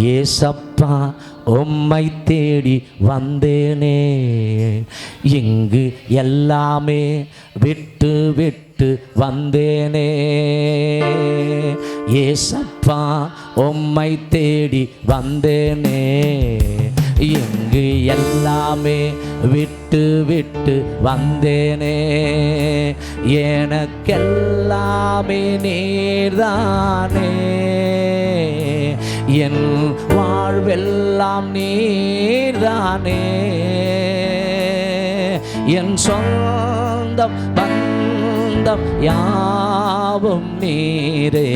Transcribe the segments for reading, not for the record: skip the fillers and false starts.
ஏசப்பா உம்மை தேடி வந்தேனே, இங்கு எல்லாமே விட்டு விட்டு வந்தேனே. ஏசப்பா உம்மை தேடி வந்தேனே, இங்கு எல்லாமே விட்டு விட்டு வந்தேனே. எனக்கெல்லாமே நீர்தானே, என் வாழ்வெல்லாம் நீர்தானே. என் சொந்தம் பந்தம் யாவும் நீரே.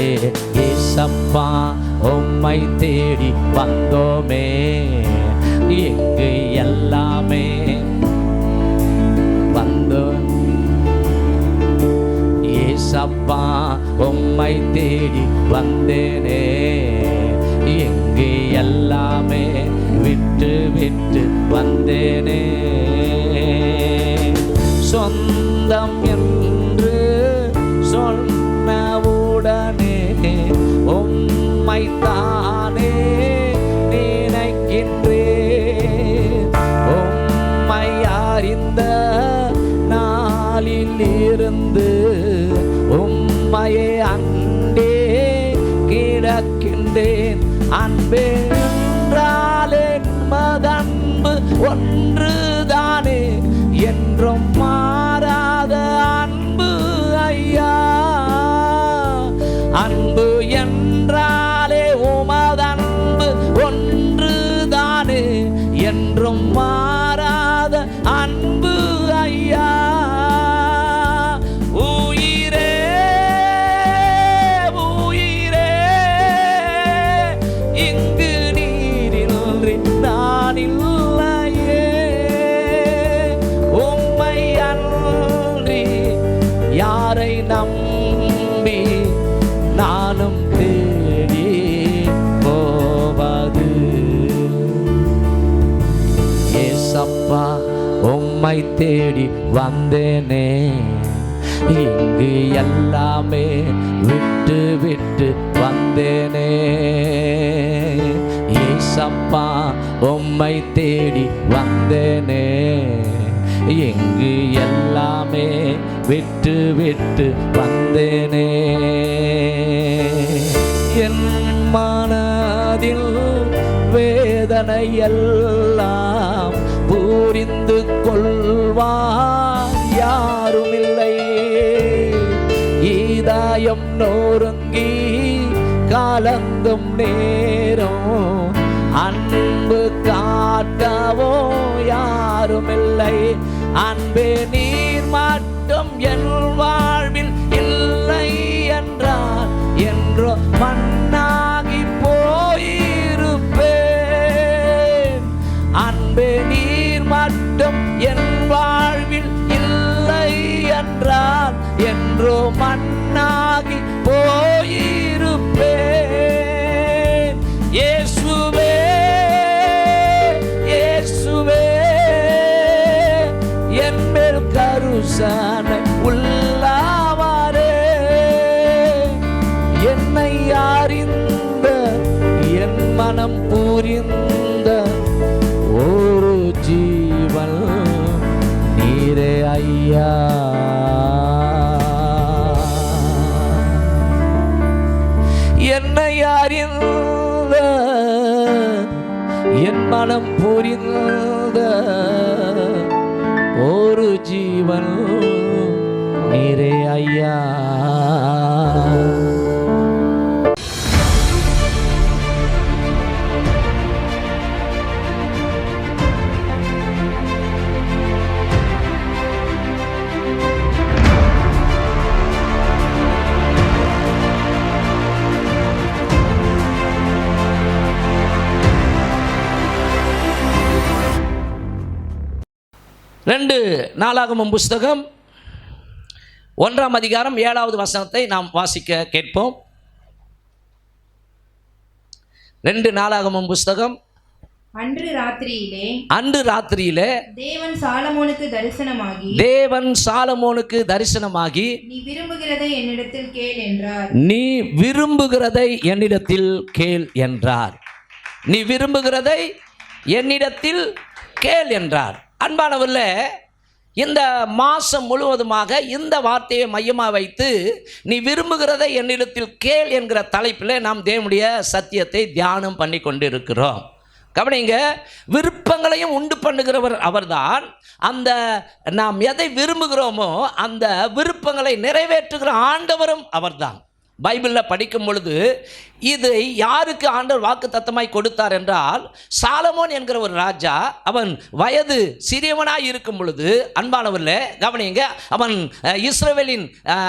ஏசப்பா உம்மை தேடி வந்தோமே, இங்கு எல்லாமே வந்தோம். ஏசப்பா உம்மை தேடி வந்தேனே, இங்கு எல்லாமே விட்டு விட்டு வந்தேனே. சொந்தம் என்று சொன்னவுடனே உம்மை தானே நினைக்கின்றேன். உம்மை அறிந்த நாளில் இருந்து உம்மையே அண்டே கிடக்கின்றேன். அன்பே என்றாலே மதன்பு ஒன்றுதானே, என்றும் மாறாத அன்பு ஐயா. அன்பு என்றாலே உமதன்பு ஒன்றுதானே, என்றும் மாறாத அன்பு ஐயா. உயிரே உயிரே, இங்கு நீரின்றி நான் இல்லையே. உம்மை அன்றி யாரை நம்பி நானும் தேடி போவது. ஏசப்பா உம்மை தேடி வந்தேனே, இங்கு எல்லாமே விட்டு விட்டு வந்தேனே. ஏசப்பா உம்மை தேடி வந்தேனே, இங்கு எல்லாமே விட்டு விட்டு வந்தேனே. என் மனதில் வேதனை எல்லாம் புரிந்து கொள்வார் யாருமில்லை. இதயம் நொறுங்கி கலங்கும் நேரம் அன்பு காட்டவோ யாருமில்லை. அன்பே நீர் மட்டும் என் வாழ்வில் இல்லை என்றார், என்றோ மண்ணாகி போயிருப்பேன். அன்பே நீர் மட்டும் என் வாழ்வில் இல்லை என்றார், என்றோ மண்ணாகி போயிருப்பேன். இயேசுவே இயேசுவே, என் மேல் கருசனை உள்ளவாரே. என்னை அறிந்த என் மனம் புரிந்த ஒரு ஜீவன் நீரே ஐயா. என்னை அறிந்த என் மனம் புரிந்த ஒரு ஜீவன் நீரே ஐயா. ரெண்டு நாளாகமம் புஸ்தகம் 1ஆம் அதிகாரம் 7வது வசனத்தை நாம் வாசிக்க கேட்போம். 2 நாளாகமம் புஸ்தகம். அன்று ராத்திரியிலே தேவன் சாலமோனுக்கு தரிசனமாகி நீ விரும்புகிறதை என்னிடத்தில் கேள் என்றார். நீ விரும்புகிறதை என்னிடத்தில் கேள் என்றார். அன்பானவர்களே, இந்த மாதம் முழுவதுமாக இந்த வார்த்தையை மையமாக வைத்து நீ விரும்புகிறதை என்னிடத்தில் கேள் என்கிற தலைப்பில் நாம் தேவனுடைய சத்தியத்தை தியானம் பண்ணி கொண்டு இருக்கிறோம். கவனிங்க, விருப்பங்களையும் உண்டு பண்ணுகிறவர் அவர்தான். அந்த நாம் எதை விரும்புகிறோமோ அந்த விருப்பங்களை நிறைவேற்றுகிற ஆண்டவரும் அவர்தான். பைபிளில் படிக்கும் பொழுது இதை யாருக்கு ஆண்டவர் வாக்கு தத்தமாய் கொடுத்தார் என்றால், சாலமோன் என்கிற ஒரு ராஜா, அவன் வயது சிறியவனாய் இருக்கும் பொழுது, அன்பானவர்களே கவனிங்க, அவன் இஸ்ரவேலின்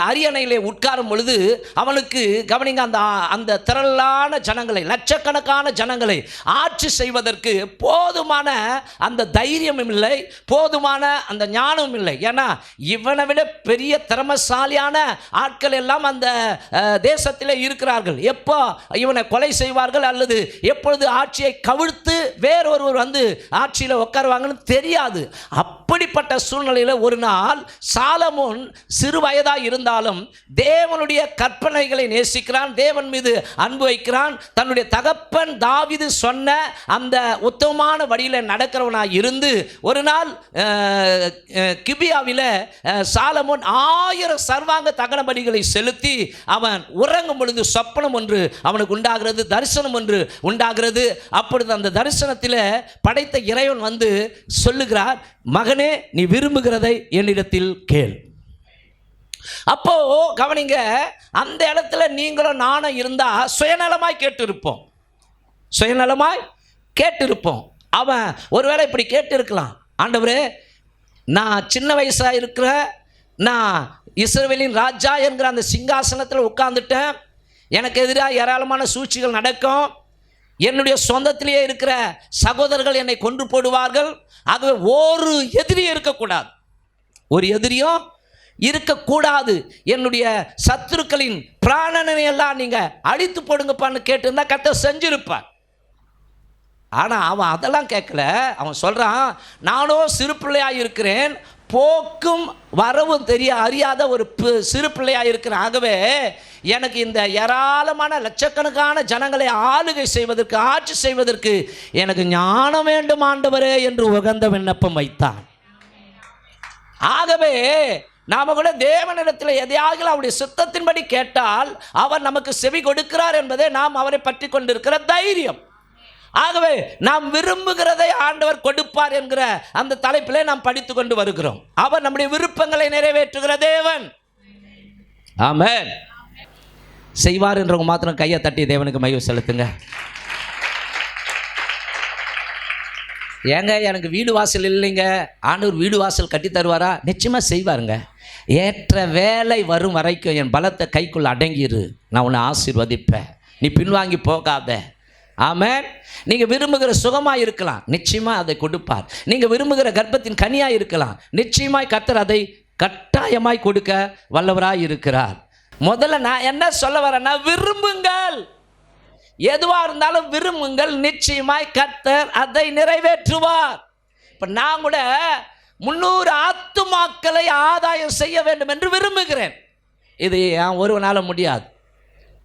அரியணையிலே உட்காரும் பொழுது அவனுக்கு கவனிங்க, அந்த திரளான ஜனங்களை, லட்சக்கணக்கான ஜனங்களை ஆட்சி செய்வதற்கு போதுமான அந்த தைரியமும் இல்லை, போதுமான அந்த ஞானமும் இல்லை. ஏன்னா இவனை விட பெரிய திறமசாலியான ஆட்கள் எல்லாம் அந்த தேசத்தில் இருக்கிறார்கள். எப்போ இவனை கொலை செய்வார்கள் அல்லது எப்பொழுது ஆட்சியை கவிழ்த்து வேறொருவர் வந்து ஆட்சியில் உட்காருவாங்கன்னு தெரியாது. அப்படிப்பட்ட சூழ்நிலையில் ஒரு நாள் சாலமோன் சிறு வயதாக இருந்தாலும் தேவனுடைய கற்பனைகளை நேசிக்கிறான், தேவன் மீது அன்பு வைக்கிறான். தன்னுடைய தகப்பன் தாவீது சொன்ன அந்த உத்தமமான வழியில் நடக்கிறவனாக இருந்து ஒரு நாள் கிபியாவில் சாலமோன் 1000 சர்வாங்க தகன பலிகளை செலுத்தி அவன் உறங்கும் பொழுது சொப்பனம் ஒன்று அவனுக்கு உண்டாகிறது, தரிசனம் ஒன்று உண்டாகிறது. அப்பொழுது அந்த தரிசனத்தில் படைத்த இறைவன் வந்து சொல்லுகிறார், மகனே நீ விரும்புகிறதை என்னிடத்தில் கேள். அப்போ கவனிங்க, அந்த இடத்துல நீங்களும் நானும் இருந்தா சுயநலமாய் கேட்டிருப்போம். அவன் ஒருவேளை இப்படி கேட்டிருக்கலாம், ஆண்டவரே நான் சின்ன வயசாக இருக்கிற, நான் இஸ்ரவேலின் ராஜா என்கிற அந்த சிங்காசனத்தில் உட்கார்ந்துட்டேன், எனக்கு எதிராக ஏராளமான சூழ்ச்சிகள் நடக்கும், என்னுடைய சொந்தத்திலேயே இருக்கிற சகோதரர்கள் என்னை கொன்று போடுவார்கள், ஆகவே ஒரு எதிரியும் இருக்கக்கூடாது, என்னுடைய சத்துருக்களின் பிராணனை எல்லாம் நீங்கள் அழித்து போடுங்கப்பான்னு கேட்டிருந்தா கர்த்தர் செஞ்சிருப்பார். ஆனால் அவன் அதெல்லாம் கேட்கல. அவன் சொல்கிறான், நானோ சிறு பிள்ளையாக இருக்கிறேன், போக்கும் வரவும் அறியாத ஒரு சிறு பிள்ளையாக இருக்கிறேன், ஆகவே எனக்கு இந்த ஏராளமான லட்சக்கணக்கான ஜனங்களை ஆளுகை செய்வதற்கு, ஆட்சி செய்வதற்கு எனக்கு ஞானம் வேண்டும் ஆண்டவரே என்று உகந்த விண்ணப்பம் வைத்தான். ஆகவே நாம் கூட தேவனிடத்தில் எதையாக அவருடைய சித்தத்தின்படி கேட்டால் அவர் நமக்கு செவி கொடுக்கிறார் என்பதே நாம் அவரை பற்றி கொண்டிருக்கிற தைரியம். ஆகவே நாம் விரும்புகிறதை ஆண்டவர் கொடுப்பார் என்கிற அந்த தலைப்பிலே நாம் படித்து கொண்டு வருகிறோம். அவர் நம்முடைய விருப்பங்களை நிறைவேற்றுகிற தேவன். ஆமென். செய்வார் என்றவங்க மாத்திரம் கையை தட்டி தேவனுக்கு மகிமை செலுத்துங்க. ஏங்க எனக்கு வீடு வாசல் இல்லைங்க, ஆண்டவர் வீடு வாசல் கட்டி தருவாரா? நிச்சயமாக செய்வாருங்க. ஏற்ற வேலை வரும் வரைக்கும் என் பலத்தை கைக்குள்ள அடங்கிரு, நான் உன்னை ஆசீர்வதிப்பேன், நீ பின்வாங்கி போகாத. ஆமென். நீங்கள் விரும்புகிற சுகமாக இருக்கலாம், நிச்சயமாக அதை கொடுப்பார். நீங்கள் விரும்புகிற கர்ப்பத்தின் கனியாக இருக்கலாம், நிச்சயமாய் கர்த்தர் அதை கட்டாயமாய் கொடுக்க வல்லவராய் இருக்கிறார். முதல்ல நான் என்ன சொல்ல வரேன்னா, விரும்புங்கள், எதுவாக இருந்தாலும் விரும்புங்கள், நிச்சயமாய் கர்த்தர் அதை நிறைவேற்றுவார். இப்போ நான் கூட 300 ஆத்துமாக்களை ஆதாயம் செய்ய வேண்டும் என்று விரும்புகிறேன். இது ஒருவனால முடியாது.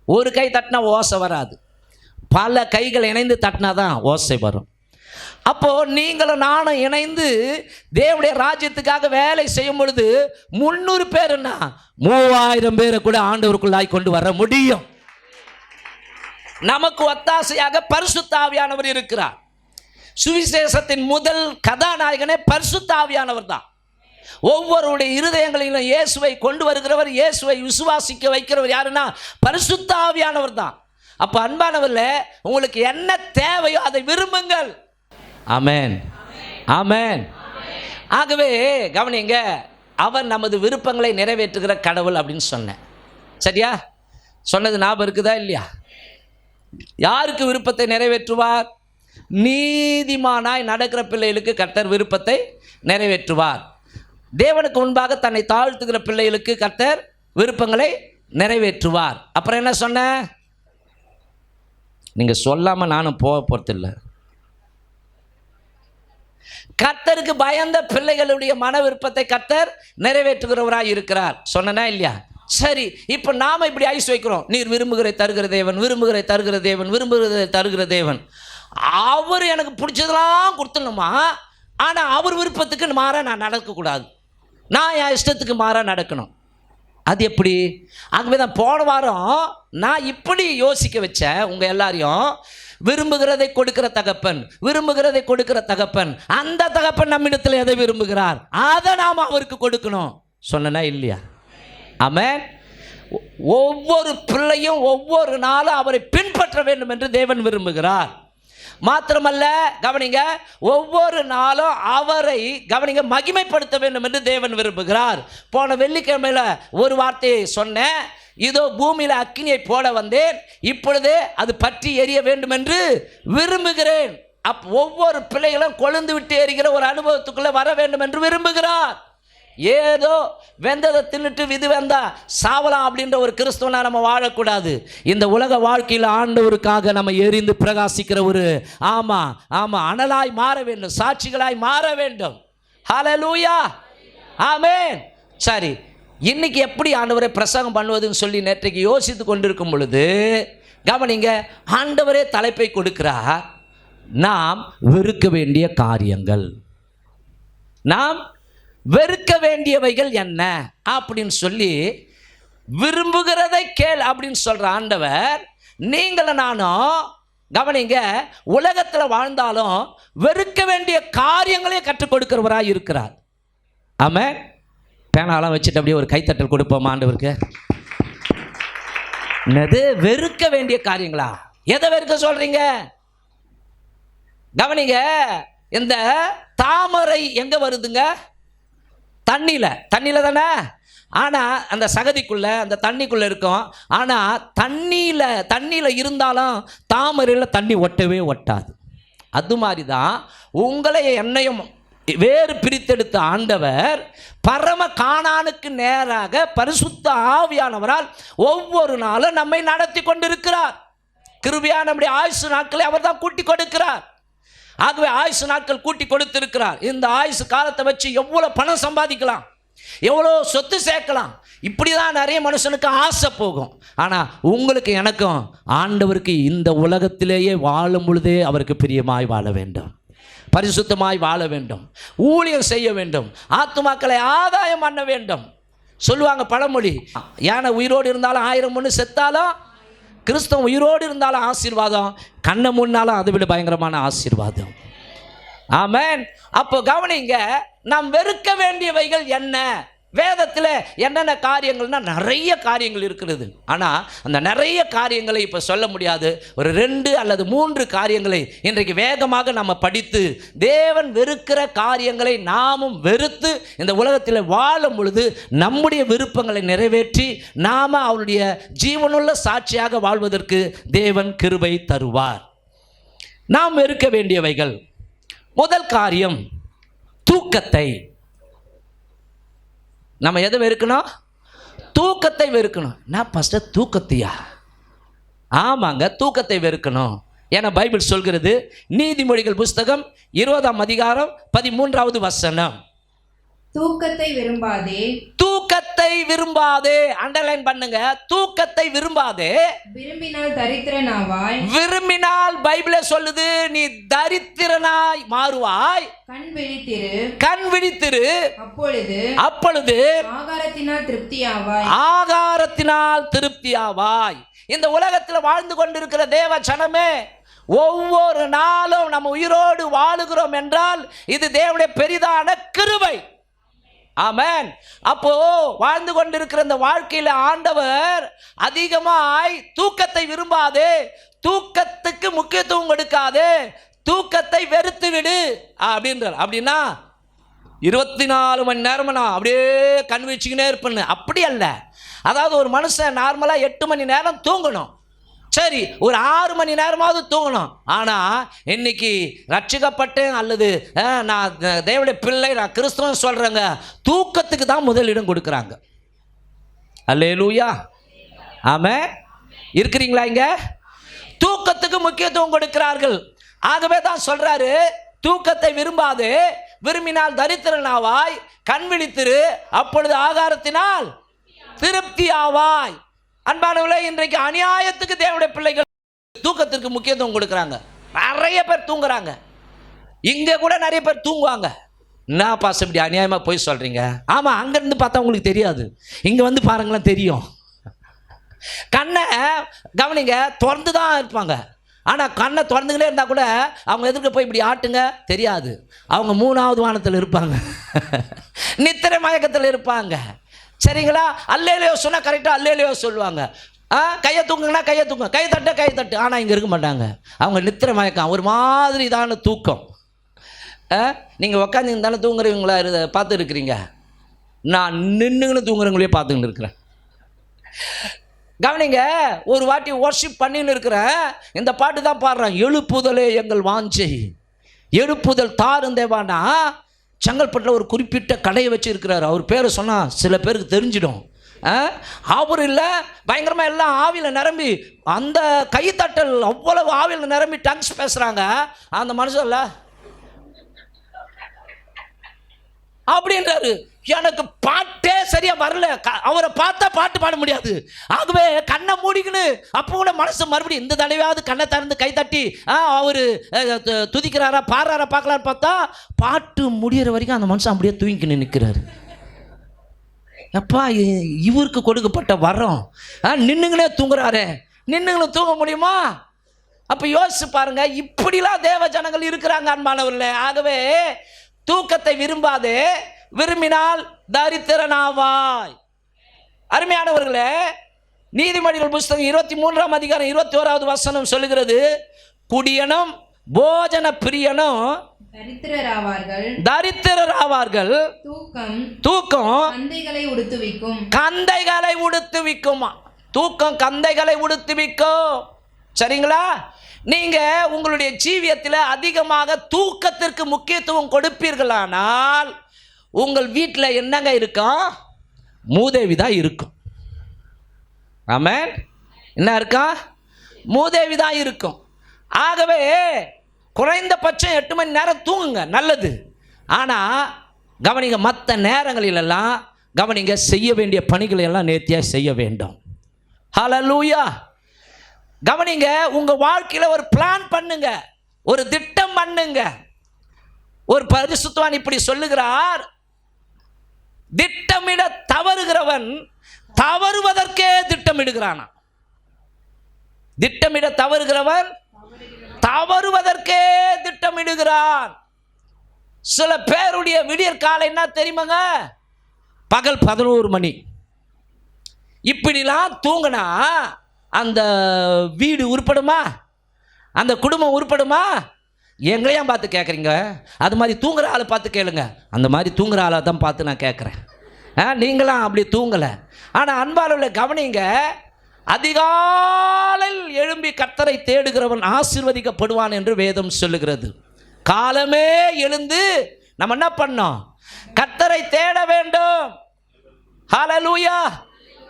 ஒரு கை தட்டினா ஓசை வராது, பல கைகள் இணைந்து தட்டினா தான் ஓசை வரும். அப்போது நீங்களும் நானும் இணைந்து தேவனுடைய ராஜ்யத்துக்காக வேலை செய்யும் பொழுது 300 பேருன்னா 3000 பேரை கூட ஆண்டவருக்குள்ளாய் கொண்டு வர முடியும். நமக்கு ஒத்தாசையாக பரிசுத்த ஆவியானவர் இருக்கிறார். சுவிசேஷத்தின் முதல் கதாநாயகனே பரிசுத்த ஆவியானவர் தான். ஒவ்வொருடைய இருதயங்களிலும் இயேசுவை கொண்டு வருகிறவர், இயேசுவை விசுவாசிக்க வைக்கிறவர் யாருன்னா பரிசுத்த ஆவியானவர் தான். அப்போ அன்பானவர்கள, உங்களுக்கு என்ன தேவையோ அதை விரும்புங்கள். ஆமென், ஆமென். ஆகவே கவனிங்க, அவர் நமது விருப்பங்களை நிறைவேற்றுகிற கடவுள் அப்படின்னு சொன்னேன். சரியா? சொன்னது ஞாபகம் இருக்குதா இல்லையா? யாருக்கு விருப்பத்தை நிறைவேற்றுவார்? நீதிமானாய் நடக்கிற பிள்ளைகளுக்கு கர்த்தர் விருப்பத்தை நிறைவேற்றுவார். தேவனுக்கு முன்பாக தன்னை தாழ்த்துகிற பிள்ளைகளுக்கு கர்த்தர் விருப்பங்களை நிறைவேற்றுவார். அப்புறம் என்ன சொன்ன? நீங்கள் சொல்லாமல் நானும் போக போகிறதில்லை. கர்த்தருக்கு பயந்த பிள்ளைகளுடைய மன விருப்பத்தை கர்த்தர் நிறைவேற்றுகிறவராக இருக்கிறார். சொன்னா இல்லையா? சரி, இப்போ நாம் இப்படி ஐஸ் வைக்கிறோம், நீர் விரும்புகிற தருகிற தேவன், விரும்புகிற தருகிற தேவன், விரும்புகிறதை தருகிற தேவன். அவர் எனக்கு பிடிச்சதெல்லாம் கொடுத்துடணுமா, ஆனால் அவர் விருப்பத்துக்கு மாற நான் நடக்கக்கூடாது, நான் என் இஷ்டத்துக்கு மாற நடக்கணும். அது எப்படி? ஆகவே தான் போன வாரம் நான் இப்படி யோசிக்க வச்சேன் உங்கள் எல்லாரையும். விரும்புகிறதை கொடுக்கிற தகப்பன், விரும்புகிறதை கொடுக்கிற தகப்பன், அந்த தகப்பன் நம்மிடத்தில் எதை விரும்புகிறார் அதை நாம் அவருக்கு கொடுக்கணும். சொன்னா இல்லையா? ஆமென். ஒவ்வொரு பிள்ளையும் ஒவ்வொரு நாளும் அவரை பின்பற்ற வேண்டும் என்று தேவன் விரும்புகிறார். மாத்திரமல்ல, கவனிங்க, ஒவ்வொரு நாளும் அவரை கவனிங்க மகிமைப்படுத்த வேண்டும் என்று தேவன் விரும்புகிறார். போன வெள்ளிக்கிழமையில் ஒரு வார்த்தையை சொன்னேன், இதோ பூமியில் அக்கினியை போட வந்தேன், இப்பொழுதே அது பற்றி எரிய வேண்டும் என்று விரும்புகிறேன். ஒவ்வொரு பிள்ளைகளும் கொழுந்து விட்டு எரிகிற ஒரு அனுபவத்துக்குள்ளே வர வேண்டும் என்று விரும்புகிறார். ஏதோ வெந்ததை தின்னுட்டு விது வெந்தா சாவலாம் அப்படின்ற ஒரு கிறிஸ்துவனா நம்ம வாழக்கூடாது. இந்த உலக வாழ்க்கையில் ஆண்டவருக்காக நம்ம எரிந்து பிரகாசிக்கிற ஒரு அனலாய் மாற வேண்டும், சாட்சிகளாய் மாற வேண்டும். ஹல்லேலூயா, ஆமென். சரி, இன்னைக்கு எப்படி ஆண்டவரை பிரசங்கம் பண்ணுவதுன்னு சொல்லி நேற்றைக்கு யோசித்து கொண்டிருக்கும் பொழுது கவனிங்க, ஆண்டவரே தலைப்பை கொடுக்கிறார், நாம் வெறுக்க வேண்டிய காரியங்கள். நாம் வெறுக்க வேண்டியவைகள் என்ன அப்படின்னு சொல்லி, விரும்புகிறதை கேள் அப்படின்னு சொல்ற ஆண்டவர் நீங்களும் நானும் கவனிங்க உலகத்தில் வாழ்ந்தாலும் வெறுக்க வேண்டிய காரியங்களே கற்றுக் கொடுக்கிறவராக இருக்கிறார். ஆமென். பேனாலாம் வச்சுட்டு அப்படியே ஒரு கைத்தட்டல் கொடுப்போம் ஆண்டவருக்கு. என்னது வெறுக்க வேண்டிய காரியங்களா? எதை வெறுக்க சொல்றீங்க? கவனிங்க, இந்த தாமரை எங்க வருதுங்க? தண்ணியில் தானே. ஆனால் அந்த சகதிக்குள்ளே அந்த தண்ணிக்குள்ளே இருக்கும். ஆனால் தண்ணியில் இருந்தாலும் தாமரையில் தண்ணி ஒட்டவே ஒட்டாது. அது மாதிரி தான் உங்களை என்னையும் வேறு பிரித்தெடுத்த ஆண்டவர் பரம கானானுக்கு நேராக பரிசுத்த ஆவியானவரால் ஒவ்வொரு நாளும் நம்மை நடத்தி கொண்டிருக்கிறார். கிருபையான நம்முடைய ஆயுசு நாட்களை அவர் தான் கூட்டி கொடுக்கிறார். ஆகவே ஆயுசு நாட்கள் கூட்டி கொடுத்திருக்கிறார். இந்த ஆயுசு காலத்தை வச்சு எவ்வளோ பணம் சம்பாதிக்கலாம், எவ்வளோ சொத்து சேர்க்கலாம், இப்படி தான் நிறைய மனுஷனுக்கு ஆசை போகும். ஆனால் உங்களுக்கு எனக்கும் ஆண்டவருக்கு இந்த உலகத்திலேயே வாழும் பொழுதே அவருக்கு பிரியமாய் வாழ வேண்டும், பரிசுத்தமாய் வாழ வேண்டும், ஊழியம் செய்ய வேண்டும், ஆத்துமாக்களை ஆதாயம் பண்ண வேண்டும். சொல்லுவாங்க பழமொழி, யானை உயிரோடு இருந்தாலும் 1000 முன்னு செத்தாலும், கிறிஸ்தவம் உயிரோடு இருந்தாலும் ஆசீர்வாதம், கண்ணை முன்னாலும் அதை விட பயங்கரமான ஆசீர்வாதம். ஆமென். அப்போ கவனிங்க, நாம் வெறுக்க வேண்டியவைகள் என்ன? வேதத்தில் என்னென்ன காரியங்கள்னா நிறைய காரியங்கள் இருக்கிறது. ஆனால் அந்த நிறைய காரியங்களை இப்போ சொல்ல முடியாது. ஒரு 2 அல்லது 3 காரியங்களை இன்றைக்கு வேகமாக நம்ம படித்து தேவன் வெறுக்கிற காரியங்களை நாமும் வெறுத்து இந்த உலகத்தில் வாழும் பொழுது நம்முடைய விருப்பங்களை நிறைவேற்றி நாம் அவருடைய ஜீவனுள்ள சாட்சியாக வாழ்வதற்கு தேவன் கிருபை தருவார். நாம் வெறுக்க வேண்டியவைகள், முதல் காரியம் தூக்கத்தை. நம்ம எதை வெறுக்கணும்? தூக்கத்தை வெறுக்கணும். நான் ஃபஸ்ட்டு தூக்கத்தையா? ஆமாங்க, தூக்கத்தை வெறுக்கணும். ஏன்னா பைபிள் சொல்கிறது, நீதிமொழிகள் புஸ்தகம் 20ஆம் அதிகாரம் 13வது வசனம், தூக்கத்தை விரும்பாதே. தூக்கத்தை விரும்பாதே. அண்டர்லைன் பண்ணுங்க, தூக்கத்தை விரும்பாதே. விரும்பினால் தரித்திரனாவாய். விரும்பினால் பைபிளே சொல்லுது, நீ தரித்திரனாய் மாறுவாய். கண் விழித்திரு. அப்பொழுது ஆகாரத்தினால் திருப்தியாவாய். இந்த உலகத்தில் வாழ்ந்து கொண்டிருக்கிற தேவ ஜனமே, ஒவ்வொரு நாளும் நம்ம உயிரோடு வாழுகிறோம் என்றால் இது தேவனுடைய பெரிதான கிருபை. ஆமென். அப்போ வாழ்ந்து கொண்டிருக்கிற இந்த வாழ்க்கையில் ஆண்டவர் அதிகமாய் தூக்கத்தை விரும்பாதே, தூக்கத்துக்கு முக்கியத்துவம் கொடுக்காதே, தூக்கத்தை வெறுத்து விடு அப்படின்றார். அப்படின்னா 24 மணி நேரம் நான் அப்படியே கண் வச்சுக்கினே இருப்பேன்னு அப்படி அல்ல. அதாவது ஒரு மனுஷன் நார்மலாக 8 மணி நேரம் தூங்கணும், சரி ஒரு 6 மணி நேரமாவது தூங்கணும். ஆனால் இன்னைக்கு ரட்சிக்கப்பட்டேன் அல்லது நான் தேவனுடைய பிள்ளை, நான் கிறிஸ்தவன் சொல்கிறேங்க, தூக்கத்துக்கு தான் முதலிடம் கொடுக்குறாங்க. அல்லேலூயா, ஆமென். இருக்கிறீங்களா? இங்க தூக்கத்துக்கு முக்கியத்துவம் கொடுக்கிறார்கள். ஆகவே தான் சொல்றாரு, தூக்கத்தை விரும்பாது, விரும்பினால் தரித்திரனாவாய், கண் விழித்திரு, அப்பொழுது ஆகாரத்தினால் திருப்தி ஆவாய். அன்பானவர்களே, இன்றைக்கு அநியாயத்துக்கு தேவனுடைய பிள்ளைகள் தூக்கத்திற்கு முக்கியத்துவம் கொடுக்குறாங்க. நிறைய பேர் தூங்குறாங்க. இங்கே கூட நிறைய பேர் தூங்குவாங்க. என்ன பாசம் இப்படி அநியாயமாக போய் சொல்கிறீங்க? ஆமாம், அங்கேருந்து பார்த்தா உங்களுக்கு தெரியாது, இங்கே வந்து பாருங்களேன் தெரியும். கண்ணை கவனிங்க, திறந்து தான் இருப்பாங்க. ஆனால் கண்ணை திறந்துக்கிட்டே இருந்தால் கூட அவங்க எதிர்க்க போய் இப்படி ஆட்டுங்க தெரியாது. அவங்க 3வது வானத்தில் இருப்பாங்க, நித்திரை மயக்கத்தில் இருப்பாங்க. சரிங்களா? அல்லேலியோ சொன்னால் கரெக்டாக அல்லேலியோ சொல்லுவாங்க. கையை தூங்குங்கன்னா கையை தூங்க, கை தட்டு. ஆனால் இங்கே இருக்க மாட்டாங்க, அவங்க நித்திரை மயக்கம், ஒரு மாதிரி இதான தூக்கம். நீங்கள் உக்காந்து தானே தூங்குறவங்களா பார்த்து இருக்கிறீங்க. நான் நின்றுங்கன்னு தூங்குறவங்களே பார்த்துக்கிட்டு இருக்கிறேன். கவனிங்க, ஒரு வாட்டி வொர்ஷிப் பண்ணின்னு இருக்கிறேன், இந்த பாட்டு தான் பாடுறேன். எழுப்புதலே எங்கள் வாஞ்சை, எழுப்புதல் தாரும் தேவானா. செங்கல்பட்டில் ஒரு குறிப்பிட்ட கடையை வச்சு இருக்கிறார். அவர் பேரை சொன்னால் சில பேருக்கு தெரிஞ்சிடும். அவர் இல்லை, பயங்கரமாக எல்லாம் ஆவியில் நிரம்பி, அந்த கைத்தட்டல் அவ்வளவு ஆவியில் நிரம்பி டங்ஸ் பேசுகிறாங்க. அந்த மனுஷன் இல்லை அப்படின்றாரு. எனக்கு பாட்டே சரியா வரல, அவரை பார்த்தா பாட்டு பாட முடியாது. ஆகவே கண்ணை மூடிக்கின்னு அப்போ கூட மனசு மறுபடியும் இந்த தடவையாவது கண்ணை திறந்து கை தட்டி அவர் துதிக்கிறாரா பாடுறாரா பார்க்கலான்னு பார்த்தா பாட்டு முடிகிற வரைக்கும் அந்த மனுஷன் அப்படியே தூங்கிக்கின்னு நிற்கிறாரு. எப்பா, இவருக்கு கொடுக்கப்பட்ட வரம் நின்னுங்களே தூங்குறாரு, நின்னுங்களும் தூங்க முடியுமா? அப்போ யோசிச்சு பாருங்க, இப்படிலாம் தேவ ஜனங்கள் இருக்கிறாங்க அன்பானவர்களே. ஆகவே தூக்கத்தை விரும்பாதே, விரும்பினால் தரித்திரனாவாய். அருமையானவர்களே, நீதிமொழிகள் புஸ்தகம் 23ஆம் அதிகாரம் 21வது வசனம் சொல்லுகிறது, குடியனும் போஜன பிரியனும் தரித்திரராவார்கள். தூக்கம் கந்தைகளை உடுத்துவிக்கும். தூக்கம் கந்தைகளை உடுத்துவிக்கும். சரிங்களா? நீங்க உங்களுடைய ஜீவியத்தில் அதிகமாக தூக்கத்திற்கு முக்கியத்துவம் கொடுப்பீர்களானால் உங்கள் வீட்டில் என்னங்க இருக்கும்? மூதேவி தான் இருக்கும். ஆமென். என்ன இருக்கா? மூதேவி தான் இருக்கும். ஆகவே குறைந்தபட்சம் 8 மணி நேரம் தூங்குங்க, நல்லது. ஆனால் கவனிங்க, மற்ற நேரங்களிலெல்லாம் கவனிங்க, செய்ய வேண்டிய பணிகளை எல்லாம் நேர்த்தியாக செய்ய வேண்டும். ஹல்லேலூயா. கவனிங்க, உங்கள் வாழ்க்கையில் ஒரு பிளான் பண்ணுங்க, ஒரு திட்டம் பண்ணுங்க. ஒரு பரிசுத்தவான் இப்படி சொல்லுகிறார், திட்டமிட தவறுகிறவன் தவறுவதற்கே திட்டமிடுகிறானா. திட்டமிட தவறுகிறவன் தவறுவதற்கே திட்டமிடுகிறான். சில பேருடைய விடியற் காலை என்ன தெரியுமாங்க? பகல் 11 மணி. இப்படிலாம் தூங்கினா அந்த வீடு உருப்படுமா? அந்த குடும்பம் உருப்படுமா? எங்களையும் பார்த்து கேட்குறீங்க? அது மாதிரி தூங்குற ஆளை பார்த்து கேளுங்க. அந்த மாதிரி தூங்குற ஆளை தான் பார்த்து நான் கேட்குறேன். நீங்களாம் அப்படி தூங்கலை. ஆனால் அன்பாளர்களை கவனிங்க, அதிகாலையில் எழும்பி கர்த்தரை தேடுகிறவன் ஆசீர்வதிக்கப்படுவான் என்று வேதம் சொல்லுகிறது. காலமே எழுந்து நம்ம என்ன பண்ணோம்? கர்த்தரை தேட வேண்டும். ஹல்லேலூயா.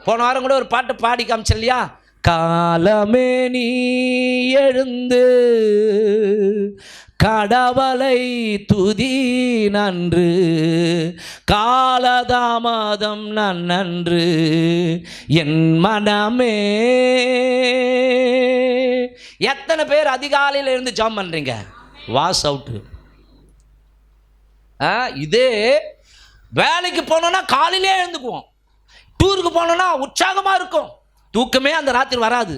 போன வாரம் கூட ஒரு பாட்டு பாடி காமிச்சேன் இல்லையா? காலமே நீ எழுந்து கடவுளை துதி நன்று, காலதாமதம் நன்று என் மனமே. எத்தனை பேர் அதிகாலையில் இருந்து ஜாம் பண்ணுறீங்க? Was out. இதே வேலைக்கு போனோன்னா காலையிலே எழுந்துக்குவோம், டூருக்கு போனோன்னா உற்சாகமாக இருக்கும், தூக்கமே அந்த ராத்திரி வராது.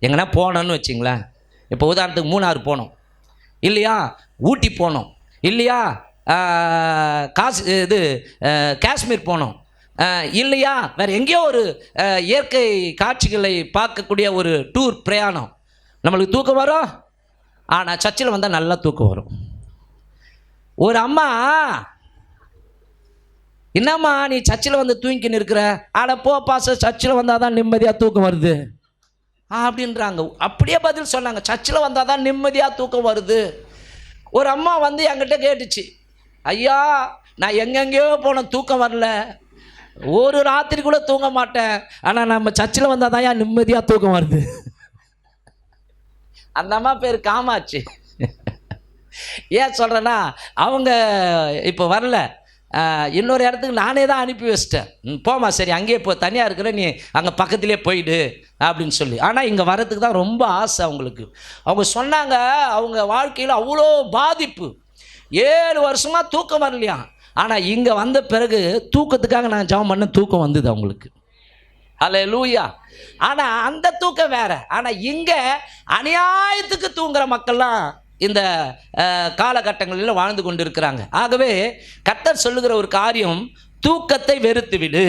எங்கன்னா போனோன்னு வச்சிங்களேன், இப்போ உதாரணத்துக்கு மூணாறு போனோம் இல்லையா, ஊட்டி போனோம் இல்லையா, காஷ்மீர் போனோம் இல்லையா, வேறு எங்கேயோ ஒரு இயற்கை காட்சிகளை பார்க்கக்கூடிய ஒரு டூர் பிரயாணம், நம்மளுக்கு தூக்கம் வரும். ஆனால் சர்ச்சில் வந்தால் நல்லா தூக்கம் வரும். ஒரு அம்மா, என்னம்மா நீ சர்ச்சில் வந்து தூங்கின்னு இருக்கிற? ஆட போ பாச, சர்ச்சில் வந்தால் தான் நிம்மதியாக தூக்கம் வருது அப்படின்றாங்க. அப்படியே பதில் சொன்னாங்க, சர்ச்சில் வந்தால் தான் நிம்மதியாக தூக்கம் வருது. ஒரு அம்மா வந்து என்கிட்ட கேட்டுச்சு, ஐயா நான் எங்கெங்கேயோ போனேன், தூக்கம் வரல, ஒரு ராத்திரி கூட தூங்க மாட்டேன், ஆனால் நம்ம சர்ச்சில் வந்தால் தான் ஏன் நிம்மதியாக தூக்கம் வருது. அந்த அம்மா பேர் காமாட்சி. ஏன் சொல்கிறேன்னா, அவங்க இப்போ வரல, இன்னொரு இடத்துக்கு நானே தான் அனுப்பி வச்சிட்டேன். போமா, சரி அங்கேயே போ, தனியாக இருக்கிற நீ அங்கே பக்கத்துலேயே போயிடு அப்படின்னு சொல்லி. ஆனால் இங்கே வர்றதுக்கு தான் ரொம்ப ஆசை அவங்களுக்கு. அவங்க சொன்னாங்க அவங்க வாழ்க்கையில் அவ்வளோ பாதிப்பு, 7 வருஷமாக தூக்கம் வரலையா. ஆனால் இங்கே வந்த பிறகு தூக்கத்துக்காக நான் ஜெபம் பண்ண தூக்கம் வந்தது அவங்களுக்கு. அல்லேலூயா. ஆனால் அந்த தூக்கம் வேற. ஆனால் இங்கே அநியாயத்துக்கு தூங்குற மக்கள்லாம் இந்த காலகட்டங்களில் வாழ்ந்து கொண்டு இருக்கிறாங்க. ஆகவே கர்த்தர் சொல்லுகிற ஒரு காரியம், தூக்கத்தை வெறுத்து விடு.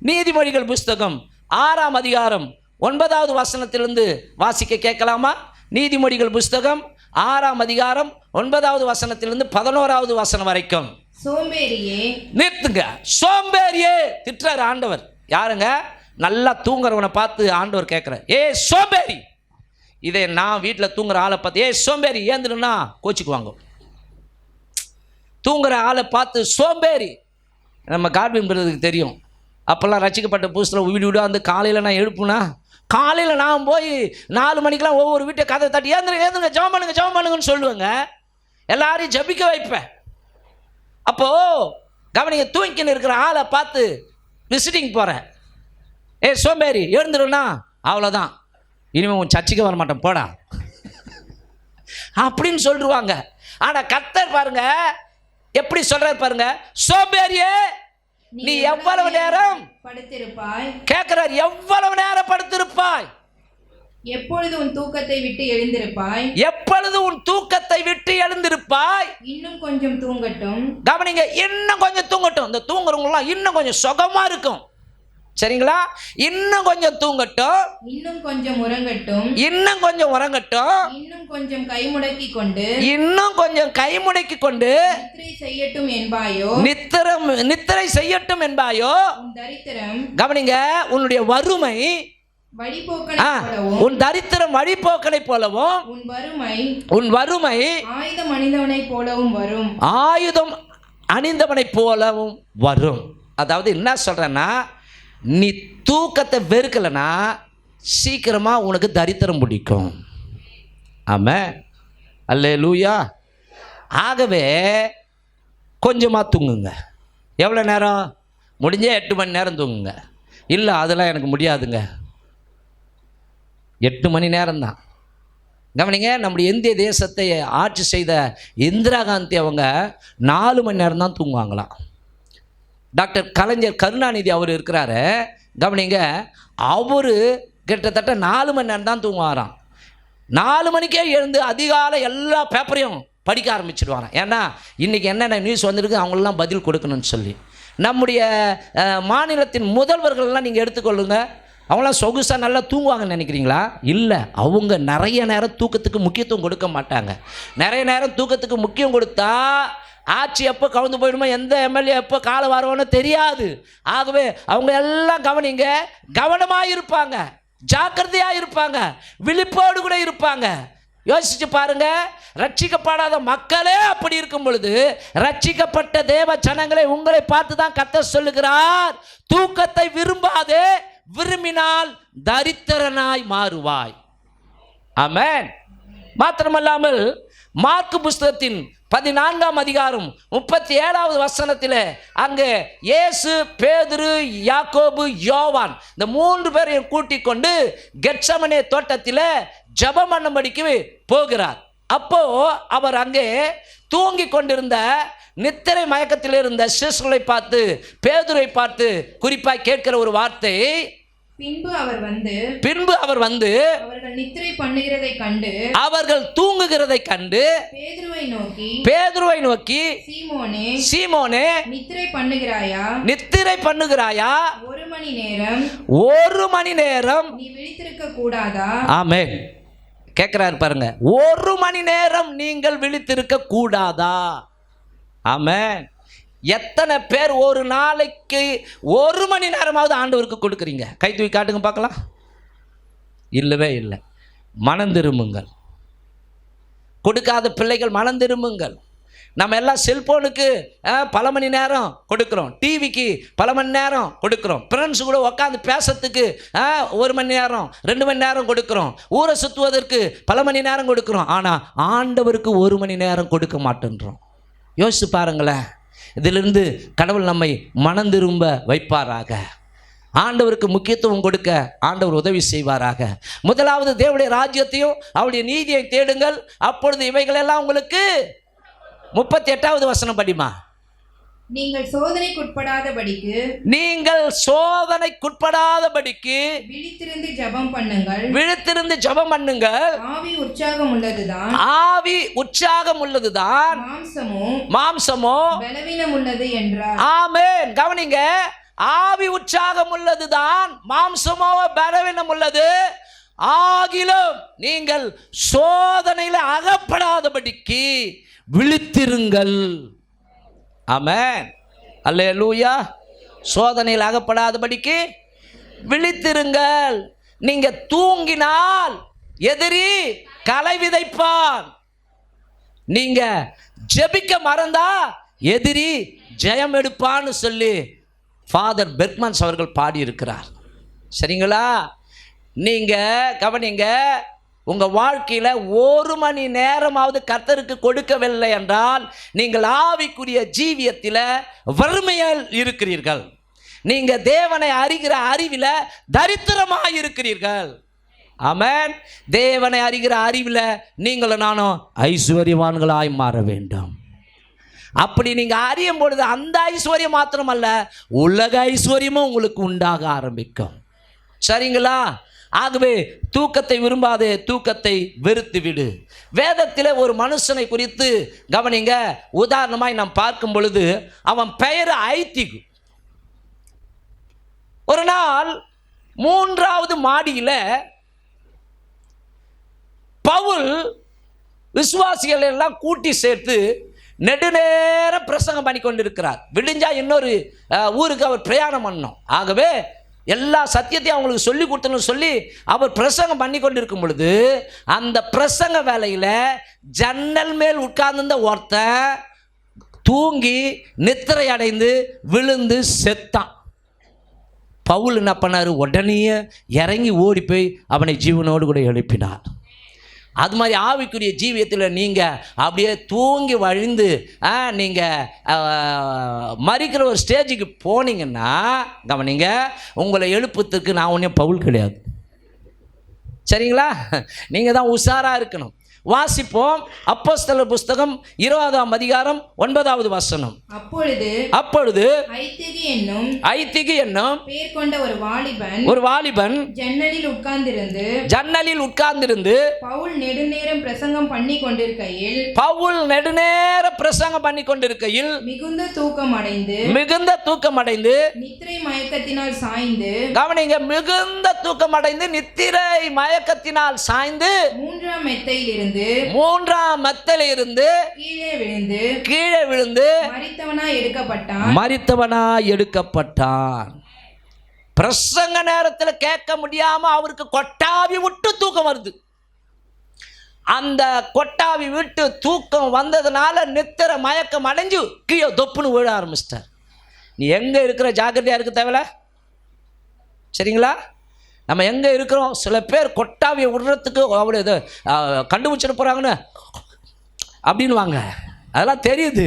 நீதிமொழிகள் புஸ்தகம் 6ஆம் அதிகாரம் 9வது வசனத்திலிருந்து வாசிக்க கேட்கலாமா? நீதிமொழிகள் புஸ்தகம் 6ஆம் அதிகாரம் 9வது வசனத்திலிருந்து 11வது வசனம் வரைக்கும். சோம்பேறியே, நிறுத்துங்க. சோம்பேறியே திட்டுறாரு ஆண்டவர். யாருங்க? நல்லா தூங்குறவனை பார்த்து ஆண்டவர் கேட்குறார், ஏ சோம்பேறி. இதை நான் வீட்டில் தூங்குற ஆளை பார்த்து ஏ சோம்பேறி ஏந்துடுன்னா கோச்சிக்குவாங்க. தூங்குற ஆளை பார்த்து சோம்பேறி. நம்ம கார்பின் பிரதருக்கு தெரியும், அப்போல்லாம் ரசிக்கப்பட்ட புதுசில் வீடு வந்து காலையில் நான் எழுப்புனா, காலையில் நான் போய் 4 மணிக்கெலாம் ஒவ்வொரு வீட்டை கதை தட்டி ஏந்துங்க ஜெபம் பண்ணுங்கன்னு சொல்லுவேங்க. எல்லாரையும் ஜபிக்க வைப்பேன். அப்போது கவனிங்க, தூங்கின்னு இருக்கிற ஆளை பார்த்து விசிட்டிங் போகிறேன், ஏ சோம்பேறி எழுந்துடுன்னா அவ்வளோதான், இனிமேல் உன் சர்ச்சைக்கு வர மாட்டேன் போடா அப்படின்னு சொல்லிடுவாங்க. ஆனால் கர்த்தர் பாருங்க எப்படி சொல்றாரு பாருங்க, சோம்பேறியே நீ எவ்வளவு நேரம் படுத்திருப்பாய்? கேட்கிறார், எவ்வளவு நேரம் படுத்திருப்பாய்? எப்பொழுது உன் தூக்கத்தை விட்டு எழுந்திருப்பாய்? எப்பொழுது உன் தூக்கத்தை விட்டு எழுந்திருப்பாய்? இன்னும் கொஞ்சம் தூங்கட்டும். கவனிங்க, இன்னும் கொஞ்சம் தூங்கட்டும். இந்த தூங்குறவங்களாம் இன்னும் கொஞ்சம் சுகமா இருக்கும், சரிங்களா? இன்னும் கொஞ்சம் தூங்கட்டும், இன்னும் கொஞ்சம் உறங்கட்டும், இன்னும் கொஞ்சம் உறங்கட்டும், இன்னும் கொஞ்சம் கைமுடக்கி கொண்டு, இன்னும் கொஞ்சம் கைமுடக்கி கொண்டு நித்திரை செய்யட்டும் என்பாயோ? நித்திரை செய்யட்டும் என்பாயோ? உன் தரித்திரம், கவனிங்க, உன்னுடைய வறுமை வழிபோக்கனை போலவும், உன் தரித்திரம் வழிபோக்கனை போலவும், உன் வறுமை ஆயுதம் அணிந்தவனை போலவும் வரும். ஆயுதம் அணிந்தவனை போலவும் வரும். அதாவது என்ன சொல்றேன்னா, நீ தூக்கத்தை வெறுக்கலைன்னா சீக்கிரமாக உனக்கு தரித்திரம் பிடிக்கும். ஆமாம், அல்லேலூயா. ஆகவே கொஞ்சமாக தூங்குங்க. எவ்வளோ நேரம் முடிஞ்சே 8 மணி நேரம் தூங்குங்க. இல்லை அதெல்லாம் எனக்கு முடியாதுங்க, 8 மணி நேரம்தான். கவனிங்க, நம்முடைய இந்திய தேசத்தை ஆட்சி செய்த இந்திரா காந்தி அவங்க 4 மணி நேரம் தான் தூங்குவாங்களாம். டாக்டர் கலைஞர் கருணாநிதி அவர் இருக்கிறாரு, கவனிங்க, அவர் கிட்டத்தட்ட 4 மணி நேரம் தான் தூங்குவாராம். 4 மணிக்கே எழுந்து அதிகாலை எல்லா பேப்பரையும் படிக்க ஆரம்பிச்சிடுவாராம். ஏன்னா இன்றைக்கி என்னென்ன நியூஸ் வந்திருக்கு அவங்களெலாம் பதில் கொடுக்கணும்னு சொல்லி. நம்முடைய மாநிலத்தின் முதல்வர்கள்லாம் நீங்கள் எடுத்துக்கொள்ளுங்க, அவங்களாம் சொகுசாக நல்லா தூங்குவாங்கன்னு நினைக்கிறீங்களா? இல்லை, அவங்க நிறைய நேரம் தூக்கத்துக்கு முக்கியத்துவம் கொடுக்க மாட்டாங்க. நிறைய நேரம் தூக்கத்துக்கு முக்கியம் கொடுத்தா ஆட்சி எப்போ கவுந்து போயிடுமோ, எந்த எம்எல்ஏ எப்போ காலை வருவோன்னு தெரியாது. ஆகவே அவங்க எல்லாம் கவனிங்க, கவனமாக இருப்பாங்க, ஜாக்கிரதையாக இருப்பாங்க, விழிப்போடு கூட இருப்பாங்க. யோசிச்சு பாருங்க, ரட்சிக்கப்படாத மக்களே அப்படி இருக்கும் பொழுது ரட்சிக்கப்பட்ட தேவ ஜனங்களை உங்களை பார்த்து தான் கர்த்தர் சொல்லுகிறார், தூக்கத்தை விரும்பாதே, விரும்பினால் தரித்திரனாய் மாறுவாய். ஆமென். மாத்திரமல்லாமல் மார்க்கு புஸ்தகத்தின் 14ஆம் அதிகாரம் 37வது வசனத்தில் அங்கே இயேசு, பேதுரு, யாக்கோபு, யோவான் இந்த 3 பேரையும் கூட்டிக் கொண்டு கெத்சமனே தோட்டத்தில் ஜெபம் பண்ணும்படிக்கு போகிறார். அப்போ அவர் அங்கே தூங்கி கொண்டிருந்த நித்திரை மயக்கத்தில் இருந்த சீஷர்களை பார்த்து, பேதுரை பார்த்து குறிப்பாய் கேட்கிற ஒரு வார்த்தை, பின்பு அவர் வந்து அவர்கள் நித்திரை பண்ணுகிறதை கண்டு, அவர்கள் தூங்குகிறதை கண்டு பேதுருவை நோக்கி சீமோனே நித்திரை பண்ணுகிறாயா? 1 மணி நேரம் நீ விழித்திருக்க கூடாதா? ஆமென். கேட்கிறாரு பாருங்க, 1 மணி நேரம் நீங்கள் விழித்திருக்க கூடாதா? ஆமென். எத்தனை பேர் ஒரு நாளைக்கு 1 மணி நேரமாவது ஆண்டவருக்கு கொடுக்குறீங்க? கை தூக்கி காட்டுங்க பார்க்கலாம். இல்லவே இல்லை. மனம் திரும்புங்கள். கொடுக்காத பிள்ளைகள் மனம் திரும்புங்கள். நம்ம எல்லாம் செல்போனுக்கு பல மணி நேரம் கொடுக்குறோம், டிவிக்கு பல மணி நேரம் கொடுக்குறோம், ஃப்ரெண்ட்ஸு கூட உட்காந்து பேசுறதுக்கு 1 மணி நேரம் 2 மணி நேரம் கொடுக்குறோம், ஊரை சுற்றுவதற்கு பல மணி நேரம் கொடுக்குறோம். ஆனால் ஆண்டவருக்கு 1 மணி நேரம் கொடுக்க மாட்டேன்றோம். யோசிச்சு பாருங்களேன். இதிலிருந்து கடவுள் நம்மை மனம் திரும்ப வைப்பாராக. ஆண்டவருக்கு முக்கியத்துவம் கொடுக்க ஆண்டவர் உதவி செய்வாராக. முதலாவது தேவனுடைய ராஜ்யத்தையும் அவருடைய நீதியை தேடுங்கள், அப்பொழுது இவைகளெல்லாம் உங்களுக்கு. 38வது வசனம் படிமா. நீங்கள் சோதனைக்குட்படாதபடிக்கு விழித்திருந்து ஜெபம் பண்ணுங்கள். ஆவி உற்சாகம் உள்ளதுதான் மாம்சமோ பலவீனம் உள்ளது என்றார். ஆமென். கவனிங்க, ஆவி உற்சாகம் உள்ளதுதான், மாம்சமோ பலவீனம் உள்ளது. ஆகிலும் நீங்கள் சோதனையில் அகப்படாதபடிக்கு விழித்திருங்கள். ஆமென், அல்லேலூயா. சோதனையில் அகப்படாதபடிக்கு விழித்திருங்கள். நீங்க தூங்கினால் எதிரி களை விதைப்பான். நீங்க ஜெபிக்க மறந்தா எதிரி ஜெயம் எடுப்பான்னு சொல்லி ஃபாதர் பெர்க்மன்ஸ் அவர்கள் பாடியிருக்கிறார். சரிங்களா? நீங்க கவனிங்க, உங்க வாழ்க்கையில 1 மணி நேரமாவது கர்த்தருக்கு கொடுக்கவில்லை என்றால் நீங்கள் ஆவிக்குரிய ஜீவியத்தில் வறுமையில் இருக்கிறீர்கள். நீங்க தேவனை அறிகிற அறிவில் தரித்திரமாக இருக்கிறீர்கள். ஆமென். தேவனை அறிகிற அறிவில் நீங்களும் நானும் ஐஸ்வர்யவான்களாய் மாற வேண்டும். அப்படி நீங்க அறியும் பொழுது அந்த ஐஸ்வர்யம் மாத்திரமல்ல, உலக ஐஸ்வர்யமும் உங்களுக்கு உண்டாக ஆரம்பிக்கும். சரிங்களா? ஆகவே தூக்கத்தை விரும்பாதே, தூக்கத்தை வெறுத்து விடு. வேதத்தில் ஒரு மனுஷனை குறித்து கவனிங்க. உதாரணமாய் நாம் பார்க்கும் பொழுது அவன் பெயர் ஐத்திகு. ஒரு நாள் 3வது மாடியில் பவுல் விசுவாசிகள் எல்லாம் கூட்டி சேர்த்து நெடுநேரம் பிரசங்கம் பண்ணி கொண்டிருக்கிறார். விடிஞ்சா இன்னொரு ஊருக்கு அவர் பிரயாணம் பண்ணணும். ஆகவே எல்லா சத்தியத்தையும் அவங்களுக்கு சொல்லி கொடுத்தணும்னு சொல்லி அவர் பிரசங்கம் பண்ணி கொண்டிருக்கும் பொழுது அந்த பிரசங்க வேலையில் ஜன்னல் மேல் உட்கார்ந்திருந்த ஒருத்தன் தூங்கி நித்திரை அடைந்து விழுந்து செத்தான். பவுல் என்ன பண்ணார்? உடனே இறங்கி ஓடி போய் அவனை ஜீவனோடு கூட எழுப்பினார். அது மாதிரி ஆவிக்குரிய ஜீவியத்தில் நீங்கள் அப்படியே தூங்கி வழிந்து நீங்கள் மறிக்கிற ஒரு ஸ்டேஜுக்கு போனீங்கன்னா கவனிங்க, உங்களை எழுப்புறதுக்கு நான் ஒன்றும் பவுல் கிடையாது. சரிங்களா? நீங்கள் தான் உஷாராக இருக்கணும். வாசிப்போம். அப்போஸ்தலர் புஸ்தகம் 20ஆம் அதிகாரம் 9வது வசனம். அப்பொழுது ஐத்திகு என்னும் பேர் கொண்ட ஒரு வாலிபன் ஜன்னலில் உட்கார்ந்திருந்து பவுல் நெடுநேரம் பிரசங்கம் பண்ணி கொண்டிருக்கையில் மிகுந்த தூக்கம் அடைந்து நித்திரை மயக்கத்தினால் சாய்ந்து, கவனிங்க, மிகுந்த தூக்கம் அடைந்து நித்திரை மயக்கத்தினால் சாய்ந்து 3ஆம் மெத்தையிலிருந்து கீழே விழுந்து மரித்தவனாய் எடுக்கப்பட்டான். பிரசங்க நேரத்தில் கேட்க முடியாம அவருக்கு கொட்டாவி விட்டு தூக்கம் வருது. அந்த கொட்டாவி விட்டு தூக்கம் வந்ததுனால நித்திர மயக்கம் அடைஞ்சு கீழே தொப்புன்னு விழ ஆரம்பிச்சிட்டார். நீ எங்க இருக்கிற ஜாக்கிரதையா இருக்க தேவையில்ல. சரிங்களா? நம்ம எங்கே இருக்கிறோம்? சில பேர் கொட்டாவியை விடுறதுக்கு அவ்வளோ இது கண்டுபிடிச்சிட்டு போகிறாங்கன்னு அப்படின்னு வாங்க, அதெல்லாம் தெரியுது.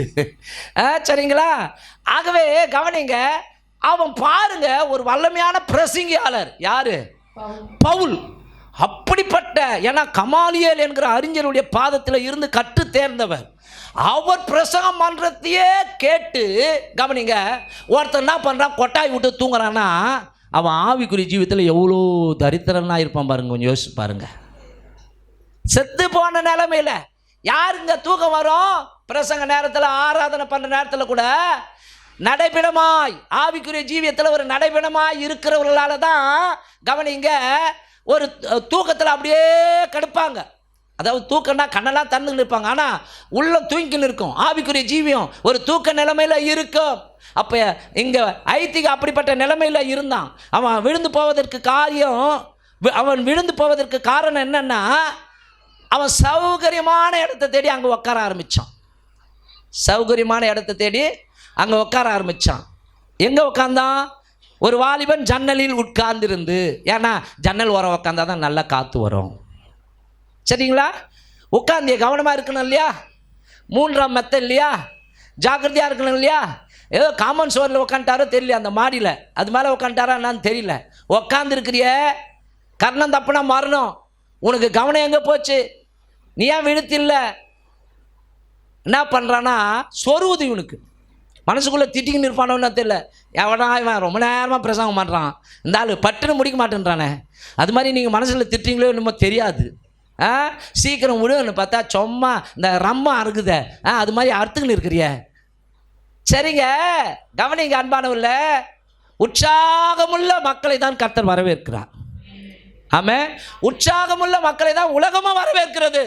சரிங்களா? ஆகவே கவனிங்க, அவன் பாருங்க ஒரு வல்லமையான பிரசங்கியாளர். யாரு? பவுல். அப்படிப்பட்ட, ஏன்னா கமாலியேல் என்கிற அறிஞருடைய பாதத்தில் இருந்து கற்று தேர்ந்தவர். அவர் பிரசங்கம் பண்ணுறதையே கேட்டு கவனிங்க, ஒருத்தர் என்ன பண்ணுறான்? கொட்டாய் விட்டு தூங்குறான்னா அவன் ஆவிக்குரிய ஜீவியத்தில் எவ்வளோ தரித்திரனா இருப்பான் பாருங்க. கொஞ்சம் யோசிச்சு பாருங்க. செத்து போன நிலைமையில் யாருங்க தூக்கம் வரும்? பிரசங்க நேரத்தில், ஆராதனை பண்ணுற நேரத்தில் கூட நடைபெணமாய் ஆவிக்குரிய ஜீவியத்தில் ஒரு நடைபெணமாய் இருக்கிறவர்களால தான் கவனிங்க ஒரு தூக்கத்தில் அப்படியே கடுப்பாங்க. அதாவது தூக்கம்னா கண்ணெல்லாம் தந்துன்னு இருப்பாங்க, ஆனால் உள்ள தூங்கின்னு இருக்கும். ஆவிக்குரிய ஜீவியம் ஒரு தூக்க நிலைமையில் இருக்கும். அப்போ இங்கே ஐத்திக அப்படிப்பட்ட நிலைமையில் இருந்தான். அவன் விழுந்து போவதற்கு காரணம் என்னன்னா, அவன் சௌகரியமான இடத்தை தேடி அங்கே உட்கார ஆரம்பித்தான். எங்கே உட்காந்தான்? ஒரு வாலிபன் ஜன்னலில் உட்கார்ந்திருந்து. ஏன்னா ஜன்னல் ஓரம் உட்காந்தா தான் நல்லா காற்று வரும். சரிங்களா? உட்காந்து கவனமாக இருக்கணும் இல்லையா? 3ஆம் மெத்தை இல்லையா? ஜாக்கிரதையாக இருக்கணும் இல்லையா? ஏதோ காமன் சோரில் உக்காண்டாரோ தெரியல, அந்த மாடியில் அது மேலே உக்காண்டாரா என்னான்னு தெரியல. உக்காந்துருக்கிறிய, கர்ணம் தப்புனா மரணம். உனக்கு கவனம் எங்கே போச்சு? நீ ஏன் விழுத்தில்ல? என்ன பண்ணுறான்னா சொருவுது. இவனுக்கு மனசுக்குள்ளே திட்டிக்கின்னு இருப்பானோன்னு தெரியல. எவனா இவன் ரொம்ப நேரமாக பிரசங்கம் பண்ணுறான், இந்த ஆள் பட்டுன்னு முடிக்க மாட்டேன்றானே. அது மாதிரி நீங்கள் மனசில் திட்டுறீங்களோ என்னமோ தெரியாது. சீக்கிரம் விடுன்னு பார்த்தா சும்மா இந்த ரம்மா இருக்குதே, அது மாதிரி அறுத்துக்கின்னு இருக்கிறிய. சரிங்க, கவனிங்க அன்பானவர்களே, உற்சாகமுள்ள மக்களை தான் கர்த்தர் வரவேற்கிறார். ஆமென். உற்சாகமுள்ள மக்களை தான் உலகமும் வரவேற்கிறது.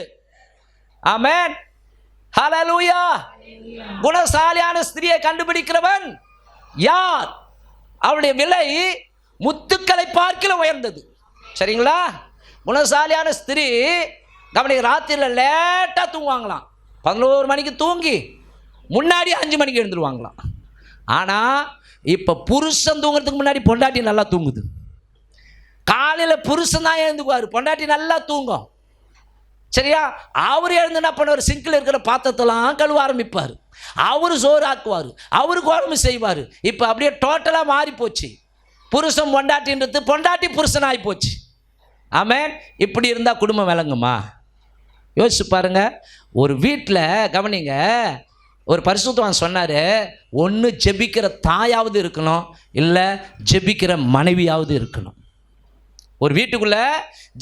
ஆமென். ஹல்லேலூயா. குணசாலியான ஸ்திரியை கண்டுபிடிக்கிறவன் யார்? அவளுடைய விலை முத்துக்களை பார்க்கிலும் உயர்ந்தது. சரிங்களா? குணசாலியான ஸ்திரீ கவனிக்க, ராத்திரியில் லேட்டாக தூங்குவாங்களாம். 11 மணிக்கு தூங்கி முன்னாடி 5 மணிக்கு எழுந்துருவாங்களாம். ஆனால் இப்போ புருஷன் தூங்குறதுக்கு முன்னாடி பொண்டாட்டி நல்லா தூங்குது. காலையில் புருஷன் தான் எழுந்துக்குவார், பொண்டாட்டி நல்லா தூங்கும். சரியா? அவர் எழுந்து என்ன பண்ணுவார்? சிங்கில் இருக்கிற பாத்திரத்தெல்லாம் கழுவ ஆரம்பிப்பார். அவர் சோறு ஆக்குவார், அவரு குழம்பு செய்வார். இப்போ அப்படியே டோட்டலாக மாறி போச்சு. புருஷன் பொண்டாட்டின்றது பொண்டாட்டி புருஷன் ஆகி போச்சு. ஆமென். இப்படி இருந்தால் குடும்பம் விளங்குமா? யோசிச்சு பாருங்க. ஒரு வீட்டில் கவனிங்க, ஒரு பரிசுத்தவான் சொன்னார், ஒன்று ஜெபிக்கிற தாயாவது இருக்கணும், இல்லை ஜெபிக்கிற மனைவியாவது இருக்கணும். ஒரு வீட்டுக்குள்ள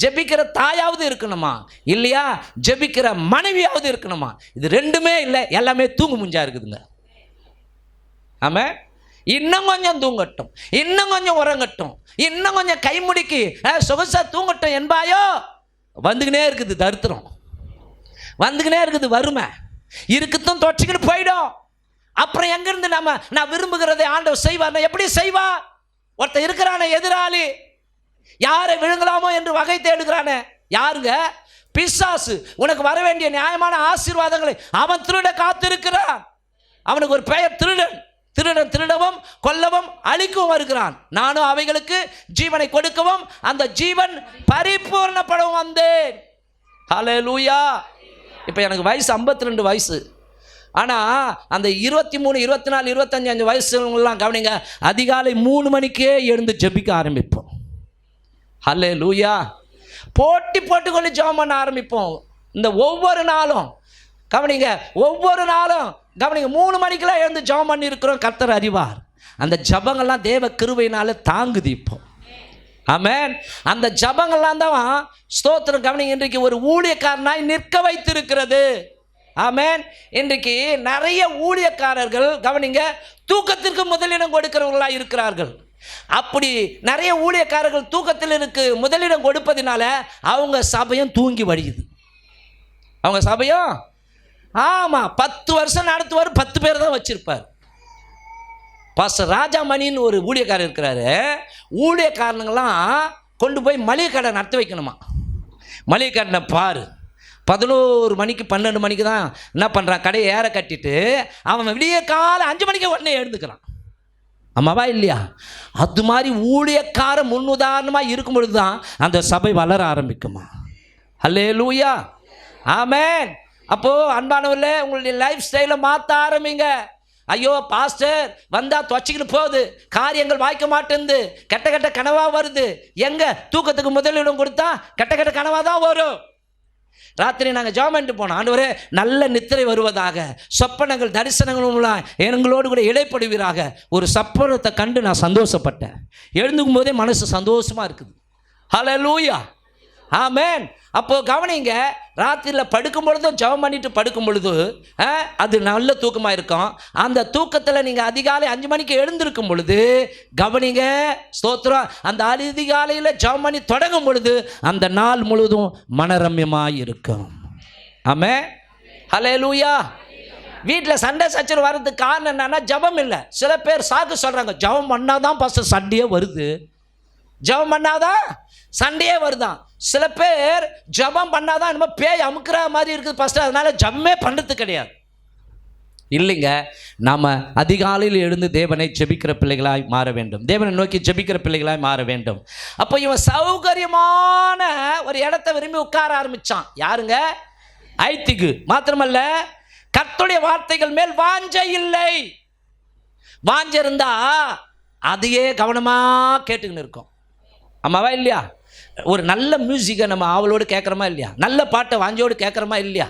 ஜெபிக்கிற தாயாவது இருக்கணுமா, இல்லையா ஜெபிக்கிற மனைவியாவது இருக்கணுமா? இது ரெண்டுமே இல்லை, எல்லாமே தூங்கு முஞ்சா இருக்குதுங்க. ஆமாம். இன்னும் கொஞ்சம் தூங்கட்டும், இன்னும் கொஞ்சம் உறங்கட்டும், இன்னும் கொஞ்சம் கைமுடிக்கு சொகுசா தூங்கட்டும் என்பாயோ, வந்துக்கினே இருக்குது தரித்திரம், வந்துக்கினே இருக்குது வறுமை, இருக்குத்தும் தொற்றிக்கிட்டு போயிடும். அப்புறம் எங்கிருந்து நான் விரும்புகிறதை ஆண்டவர் செய்வார்? எப்படி செய்வா? ஒருத்தர் இருக்கிறான எதிராளி, யாரை விழுங்கலாமோ என்று வகை தேடுகிறானே. யாருங்க? பிசாசு. உனக்கு வர வேண்டிய நியாயமான ஆசீர்வாதங்களை அவன் திருட காத்திருக்கிறான். அவனுக்கு ஒரு பெயர் திருடன். திருடன் திருடவும் கொல்லவும் அழிக்கவும் வருகிறான். நானும் அவைகளுக்கு ஜீவனை கொடுக்கவும் அந்த ஜீவன் பரிபூர்ணப்படவும் வந்தேன். ஹல்லேலூயா. இப்போ எனக்கு வயசு 52 வயசு. ஆனால் அந்த 23, 24, 25 வயசுலாம் கவனிங்க, அதிகாலை 3 மணிக்கே எழுந்து ஜெபிக்க ஆரம்பிப்போம். ஹல்லேலூயா. போட்டி போட்டுக்கொண்டு ஜெபம் பண்ண ஆரம்பிப்போம். இந்த ஒவ்வொரு நாளும் கவனிங்க, ஒவ்வொரு நாளும் கவனிங்க, 3 மணிக்கெல்லாம் எழுந்து ஜெபம் பண்ணி இருக்கிறோம். கர்த்தர் அறிவார். அந்த ஜபங்கள்லாம் தேவ கிருபையினால தாங்குது இப்போ. ஆமென். அந்த ஜபங்கள்லாம் தான் ஸ்தோத்திரம். கவனிங்க, இன்றைக்கு ஒரு ஊழியக்காரனாய் நிற்க வைத்திருக்கிறது. ஆமென். இன்றைக்கு நிறைய ஊழியக்காரர்கள் கவனிங்க தூக்கத்திற்கு முதலிடம் கொடுக்கிறவர்களாக இருக்கிறார்கள். அப்படி நிறைய ஊழியக்காரர்கள் தூக்கத்தில் முதலிடம் கொடுப்பதினால அவங்க சபையும் தூங்கி வழியுது. அவங்க சபையும் ஆமாம் 10 வருஷம் நடத்துவார், 10 பேர் தான் வச்சிருப்பார். பாஸ்டர் ராஜாமணின்னு ஒரு ஊழியக்காரர் இருக்கிறாரு. ஊழியக்காரனுங்கெல்லாம் கொண்டு போய் மளிகை கடை நடத்தி வைக்கணுமா. மளிகை கடனை பாரு, 11 மணிக்கு 12 மணிக்கு தான் என்ன பண்ணுறான், கடையை ஏற கட்டிட்டு அவன் விடிய காலை 5 மணிக்கு உடனே எழுந்துக்கிறான். ஆமாவா இல்லையா? அது மாதிரி ஊழியக்கார முன்னுதாரணமாக இருக்கும் பொழுது தான் அந்த சபை வளர ஆரம்பிக்குமா. ஹல்லேலூயா. ஆமென். அப்போது அன்பானவர்களே, உங்களுடைய லைஃப் ஸ்டைலை மாற்ற ஆரம்பிங்க. ஐயோ பாஸ்டர் வந்தால் தொச்சிக்கிட்டு போகுது, காரியங்கள் வாய்க்க மாட்டேங்குது, கெட்ட கெட்ட கனவாக வருது. எங்கே தூக்கத்துக்கு முதலிடம் கொடுத்தா கெட்ட கெட்ட கனவாக தான் வரும். ராத்திரி நாங்கள் ஜெபம் பண்ணிட்டு போனோம், ஆண்டவரே நல்ல நித்திரை வருவதாக, சொப்பனங்கள் தரிசனங்களும் எங்களோடு கூட இடைப்படுவீராக. ஒரு சப்பனத்தை கண்டு நான் சந்தோஷப்பட்டேன். எழுந்துக்கும் போதே மனசு சந்தோஷமாக இருக்குது. ஹல்லேலூயா. ஆமென். அப்போது கவனிங்க, ராத்திரியில் படுக்கும் பொழுதும் ஜெபம் பண்ணிட்டு படுக்கும் பொழுது அது நல்ல தூக்கமாக இருக்கும். அந்த தூக்கத்தில் நீங்கள் அதிகாலை 5 மணிக்கு எழுந்திருக்கும் பொழுது கவனிங்க, ஸ்தோத்திரம், அந்த அதிகாலையில் ஜெபம் பண்ணி தொடங்கும் பொழுது அந்த நாள் முழுவதும் மனரம்யமாக இருக்கும். ஆமென். ஹல்லேலூயா. வீட்டில் சண்டை சச்சரவு வர்றதுக்கு காரணம் என்னன்னா ஜெபம் இல்லை. சில பேர் சாக்கு சொல்கிறாங்க, ஜெபம் பண்ணாதான் பாஸ்டர் சண்டையே வருது, ஜெபம் பண்ணாதான் சண்டையே வருதான். சில பேர் ஜெபம் பண்ணாதான் என்னமோ பேய் அமுக்கிற மாதிரி இருக்குது பாஸ்டர், அதனால ஜெபமே பண்ணுறது கிடையாது. இல்லைங்க, நாம் அதிகாலையில் எழுந்து தேவனை ஜெபிக்கிற பிள்ளைகளாய் மாற வேண்டும், தேவனை நோக்கி ஜெபிக்கிற பிள்ளைகளாய் மாற வேண்டும். அப்போ இவன் சௌகரியமான ஒரு இடத்த விரும்பி உட்கார ஆரம்பித்தான். யாருங்க? ஐத்திக்கு மாத்திரமல்ல, கர்த்தருடைய வார்த்தைகள் மேல் வாஞ்சை இல்லை. வாஞ்சை இருந்தா அதையே கவனமா கேட்டுக்கின்னு இருக்கும். ஆமாவா இல்லையா? ஒரு நல்ல மியூசிக்கை நம்ம ஆவலோடு கேட்குறோமா இல்லையா? நல்ல பாட்டை வாஞ்சோடு கேட்குறோமா இல்லையா?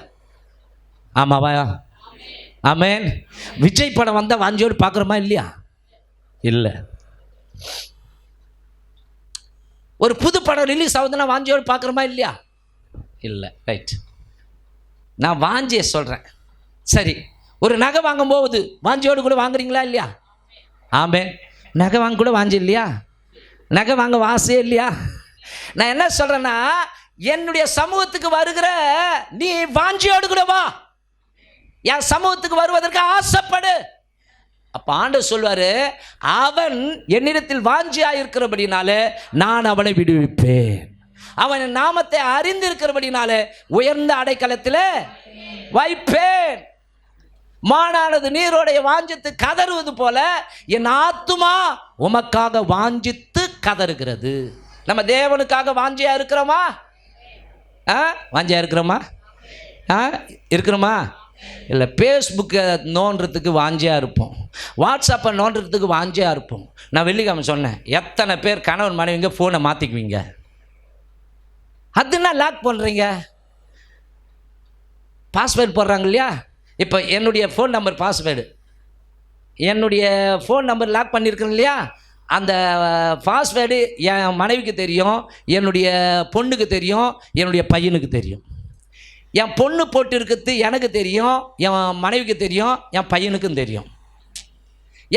ஆமாவா? ஆமேன். விஜய் படம் வந்தால் வாஞ்சோடு பார்க்குறோமா இல்லையா? இல்லை. ஒரு புது படம் ரிலீஸ் ஆகுதுன்னா வாஞ்சியோடு பார்க்குறோமா இல்லையா? இல்லை. ரைட், நான் வாஞ்சியை சொல்கிறேன். சரி, ஒரு நகை வாங்கும் போகுது வாஞ்சியோடு கூட வாங்குறீங்களா இல்லையா? ஆமே. நகை வாங்க கூட வாஞ்சி இல்லையா? நகை வாங்க வாசே இல்லையா? நான் என்ன சொல்கிறேன்னா, என்னுடைய சமூகத்துக்கு வருகிற நீ வாஞ்சியோடு கூட வா, என் சமூகத்துக்கு வருவதற்கு ஆசைப்படு. அப்போ ஆண்டவர் சொல்வார், அவன் என்னிடத்தில் வாஞ்சியாக இருக்கிறபடினாலே நான் அவனை விடுவிப்பேன். அவன் நாமத்தை அறிந்திருக்கிறபடினால உயர்ந்த அடைக்கலத்தில் வைப்பேன். மானானது நீரோடைய வாஞ்சித்து கதறுவது போல என் ஆத்துமா உமக்காக வாஞ்சித்து கதறுகிறது. நம்ம தேவனுக்காக வாஞ்சியா இருக்கிறோமா? வாஞ்சியா இருக்கிறோமா? இருக்கிறோமா? இல்லை. ஃபேஸ்புக்கை நோண்டுறதுக்கு வாஞ்சியாக இருப்போம், வாட்ஸ்அப்பை நோண்டுறதுக்கு வாஞ்சியாக இருப்போம். நான் வெள்ளிக்கிழமை சொன்னேன், எத்தனை பேர் கணவன் மனைவிங்க ஃபோனை மாற்றிக்குவீங்க? அதுனா லாக் பண்ணுறீங்க, பாஸ்வேர்டு போடுறாங்க இல்லையா? இப்போ என்னுடைய ஃபோன் நம்பர் பாஸ்வேர்டு, என்னுடைய ஃபோன் நம்பர் லாக் பண்ணியிருக்கேன் இல்லையா? அந்த பாஸ்வேர்டு என் மனைவிக்கு தெரியும், என்னுடைய பொண்ணுக்கு தெரியும், என்னுடைய பையனுக்கு தெரியும். என் பொண்ணு போட்டு இருக்கிறது எனக்கு தெரியும், என் மனைவிக்கு தெரியும், என் பையனுக்கும் தெரியும்.